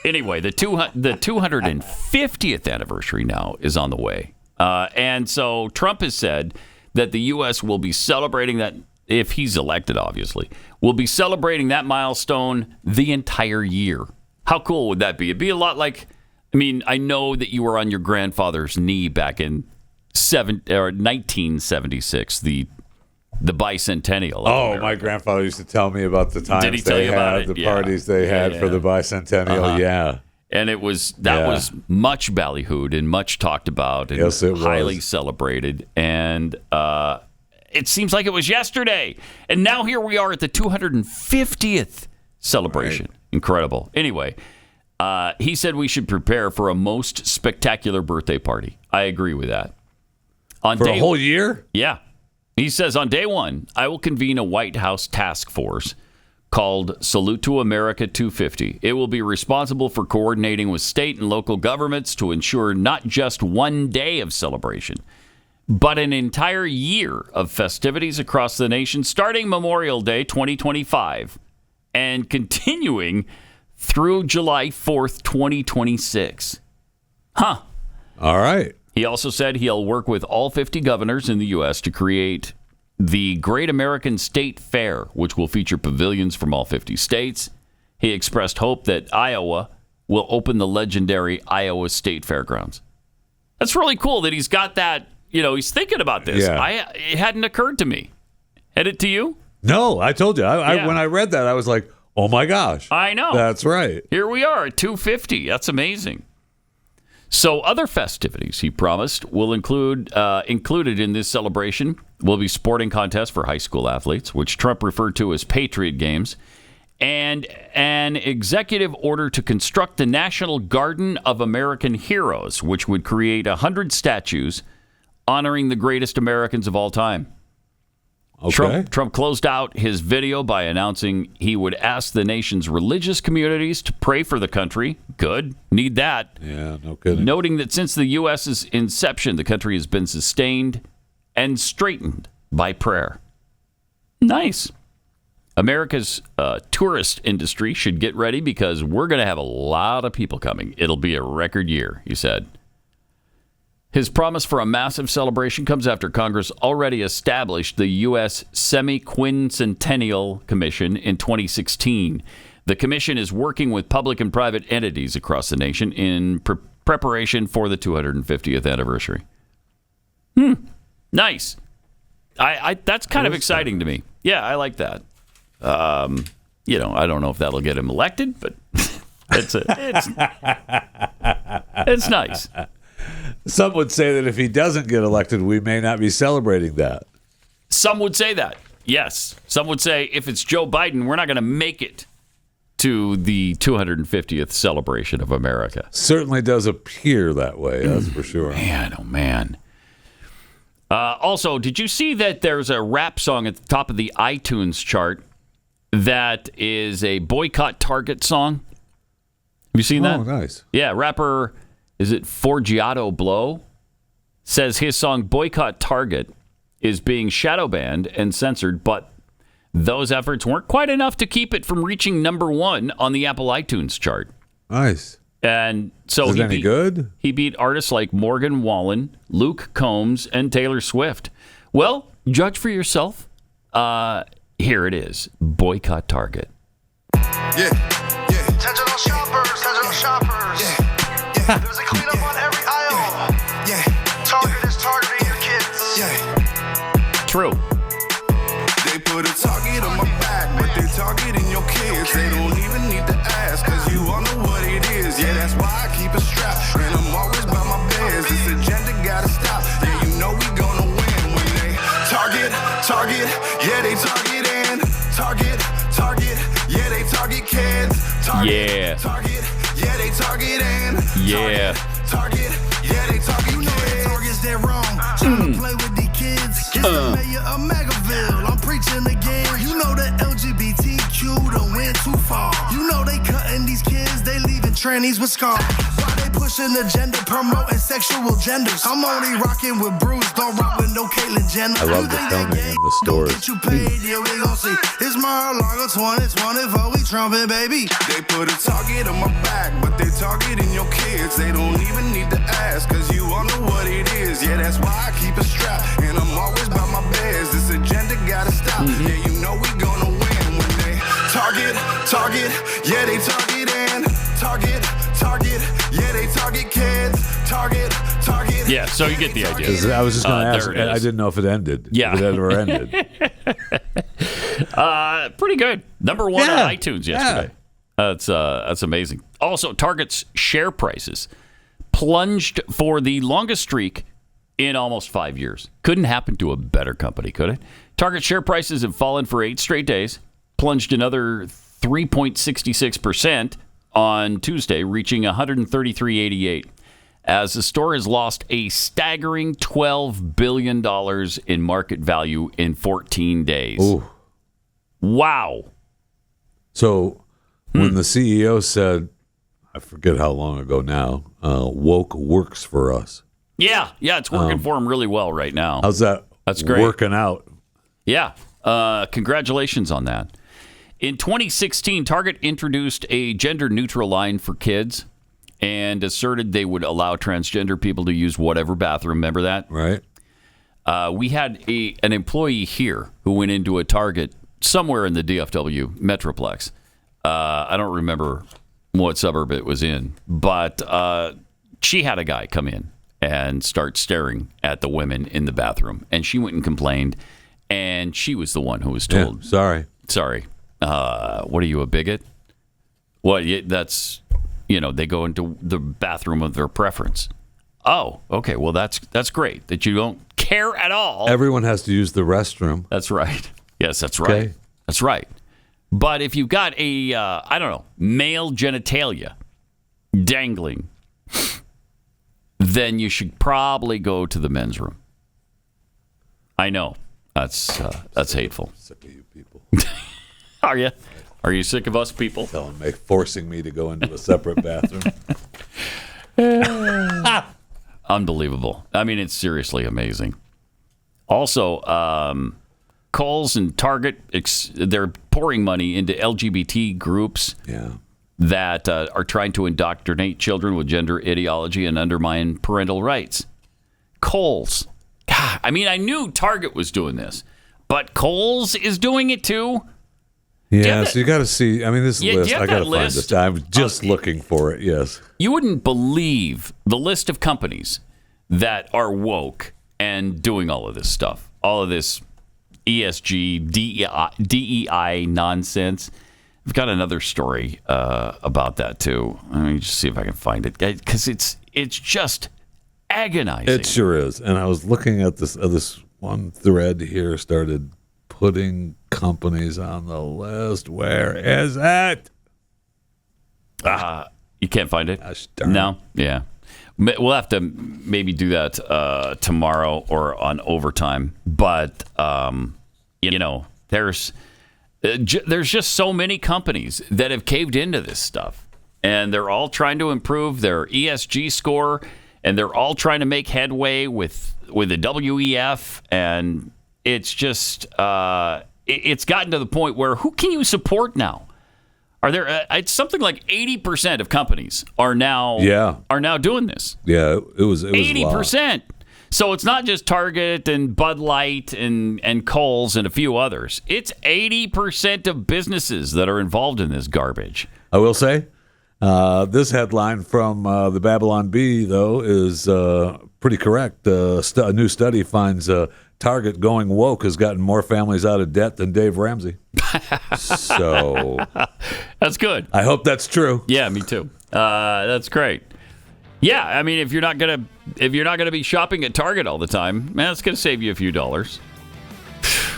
Anyway, the 250th anniversary now is on the way. And so Trump has said that the U.S. will be celebrating that, if he's elected, obviously, will be celebrating that milestone the entire year. How cool would that be? It'd be a lot like, I know that you were on your grandfather's knee back in 1976, the bicentennial. Oh, my grandfather used to tell me about the times they had, the parties they had for the bicentennial. Yeah. And was much ballyhooed and much talked about and yes, it highly was. celebrated. And it seems like it was yesterday. And now here we are at the 250th celebration. Right. Incredible. Anyway, he said we should prepare for a most spectacular birthday party. I agree with that. For a whole year? Yeah. He says, on day one, I will convene a White House task force called Salute to America 250. It will be responsible for coordinating with state and local governments to ensure not just one day of celebration, but an entire year of festivities across the nation, starting Memorial Day 2025 and continuing through July 4th, 2026. Huh. All right. He also said he'll work with all 50 governors in the U.S. to create the Great American State Fair, which will feature pavilions from all 50 states. He expressed hope that Iowa will open the legendary Iowa State Fairgrounds. That's really cool that he's got that, he's thinking about this. Yeah. It hadn't occurred to me. Had it to you? No, I told you. When I read that, I was like, oh my gosh. I know. That's right. Here we are at 250. That's amazing. So other festivities, he promised, will included in this celebration will be sporting contests for high school athletes, which Trump referred to as Patriot Games, and an executive order to construct the National Garden of American Heroes, which would create 100 statues honoring the greatest Americans of all time. Okay. Trump closed out his video by announcing he would ask the nation's religious communities to pray for the country. Good. Need that. Yeah, no kidding. Noting that since the U.S.'s inception, the country has been sustained and straightened by prayer. Nice. America's tourist industry should get ready because we're going to have a lot of people coming. It'll be a record year, he said. His promise for a massive celebration comes after Congress already established the U.S. Semi-Quincentennial Commission in 2016. The commission is working with public and private entities across the nation in preparation for the 250th anniversary. Nice. That's kind of exciting to me. Yeah, I like that. I don't know if that'll get him elected, but it's nice. Some would say that if he doesn't get elected, we may not be celebrating that. Some would say that, yes. Some would say if it's Joe Biden, we're not going to make it to the 250th celebration of America. Certainly does appear that way, that's for sure. Man, oh man. Also, did you see that there's a rap song at the top of the iTunes chart that is a Boycott Target song? Have you seen that? Oh, nice. Yeah, rapper... Is it Forgiato Blow? Says his song Boycott Target is being shadow banned and censored, but those efforts weren't quite enough to keep it from reaching number one on the Apple iTunes chart. Nice. And so Is it any good? He beat artists like Morgan Wallen, Luke Combs, and Taylor Swift. Well, judge for yourself. Here it is. Boycott Target. Yeah. Attention all shoppers. Yeah. There's a cleanup on every aisle. Yeah. Target is targeting your kids. Yeah. True. They put a target on my back, but they're targeting your kids. They don't even need to ask, cause you all know what it is. Yeah, that's why I keep a strap, and I'm always by my biz. This agenda gotta stop. Yeah, you know we gonna win when they target. Yeah, they targeting. Target. Yeah, they target kids. Yeah. Target. Yeah, they targeting. Yeah. Target. Yeah, they target. You know the targets they're wrong. Trying to play with the kids. It's the mayor of Megaville. I'm preaching again. You know the LGBTQ done went too far. You know they cutting these kids. They leaving trannies with scars. Why they pushing the gender, promoting sexual genders? I'm only rocking with Bruce. Don't rock with no Caitlyn Jenner. I love the filming in the stores. Get you paid, yeah, we gon' see. It's Mar-a-Lago 2024, we trumpet, baby. They put a target on my back, but they targeting your kids. They don't even need to ask, cause you all know what it is. Yeah, that's why I keep a strap, and I'm always by my biz. This agenda gotta stop. Yeah, you know we gonna win when they target. Yeah, they targeting. Target. Yeah, they target kids. Target. Yeah, so you get the idea. I was just going to ask. There it is. I didn't know if it ended. Yeah. If it ever ended. Pretty good. Number one Yeah. on iTunes yesterday. That's amazing. Also, Target's share prices plunged for the longest streak in almost 5 years. Couldn't happen to a better company, could it? Target share prices have fallen for 8 straight days, plunged another 3.66% on Tuesday, reaching $133.88, as the store has lost a staggering $12 billion in market value in 14 days. Ooh. Wow. So when the CEO said, I forget how long ago now, woke works for us. Yeah, it's working for him really well right now. How's that That's great. working out? Yeah. Congratulations on that. In 2016, Target introduced a gender-neutral line for kids and asserted they would allow transgender people to use whatever bathroom. Remember that? Right. We had an employee here who went into a Target somewhere in the DFW Metroplex. I don't remember what suburb it was in, but she had a guy come in and start staring at the women in the bathroom, and she went and complained, and she was the one who was told, Sorry. What are you, a bigot? Well, that's, they go into the bathroom of their preference. Oh, okay. Well, that's great that you don't care at all. Everyone has to use the restroom. That's right. Yes, that's right. Okay. That's right. But if you've got a, male genitalia dangling, then you should probably go to the men's room. I know. That's hateful. Sick of you people. Are you? Are you sick of us people? Forcing me to go into a separate bathroom. Unbelievable. I mean, it's seriously amazing. Also, Kohl's and Target, they're pouring money into LGBT groups that are trying to indoctrinate children with gender ideology and undermine parental rights. Kohl's. God, I mean, I knew Target was doing this, but Kohl's is doing it too. Yeah, so you got to see. I mean, this list, I got to find this. I'm just looking for it, yes. You wouldn't believe the list of companies that are woke and doing all of this stuff, all of this ESG, DEI nonsense. I've got another story about that, too. Let me just see if I can find it, because it's just agonizing. It sure is. And I was looking at this one thread here, started putting companies on the list. Where is it? You can't find it? Gosh darn. No? Yeah. We'll have to maybe do that tomorrow or on overtime. But, there's just so many companies that have caved into this stuff. And they're all trying to improve their ESG score. And they're all trying to make headway with the WEF. And it's just, it's gotten to the point where who can you support now? Are there? It's something like 80% of companies are now doing this. Yeah, it was 80%. So it's not just Target and Bud Light and Kohl's and a few others. It's 80% of businesses that are involved in this garbage. I will say, this headline from the Babylon Bee, though, is pretty correct. A new study finds Target going woke has gotten more families out of debt than Dave Ramsey. So that's good. I hope that's true. Yeah, me too. That's great. Yeah, I mean, if you're not gonna be shopping at Target all the time, man, it's gonna save you a few dollars.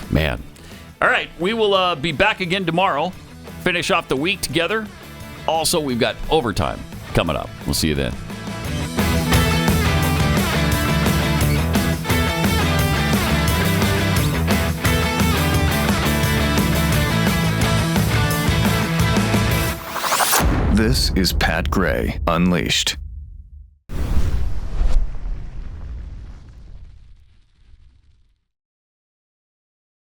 Man. All right, we will be back again tomorrow. Finish off the week together. Also, we've got overtime coming up. We'll see you then. This is Pat Gray Unleashed.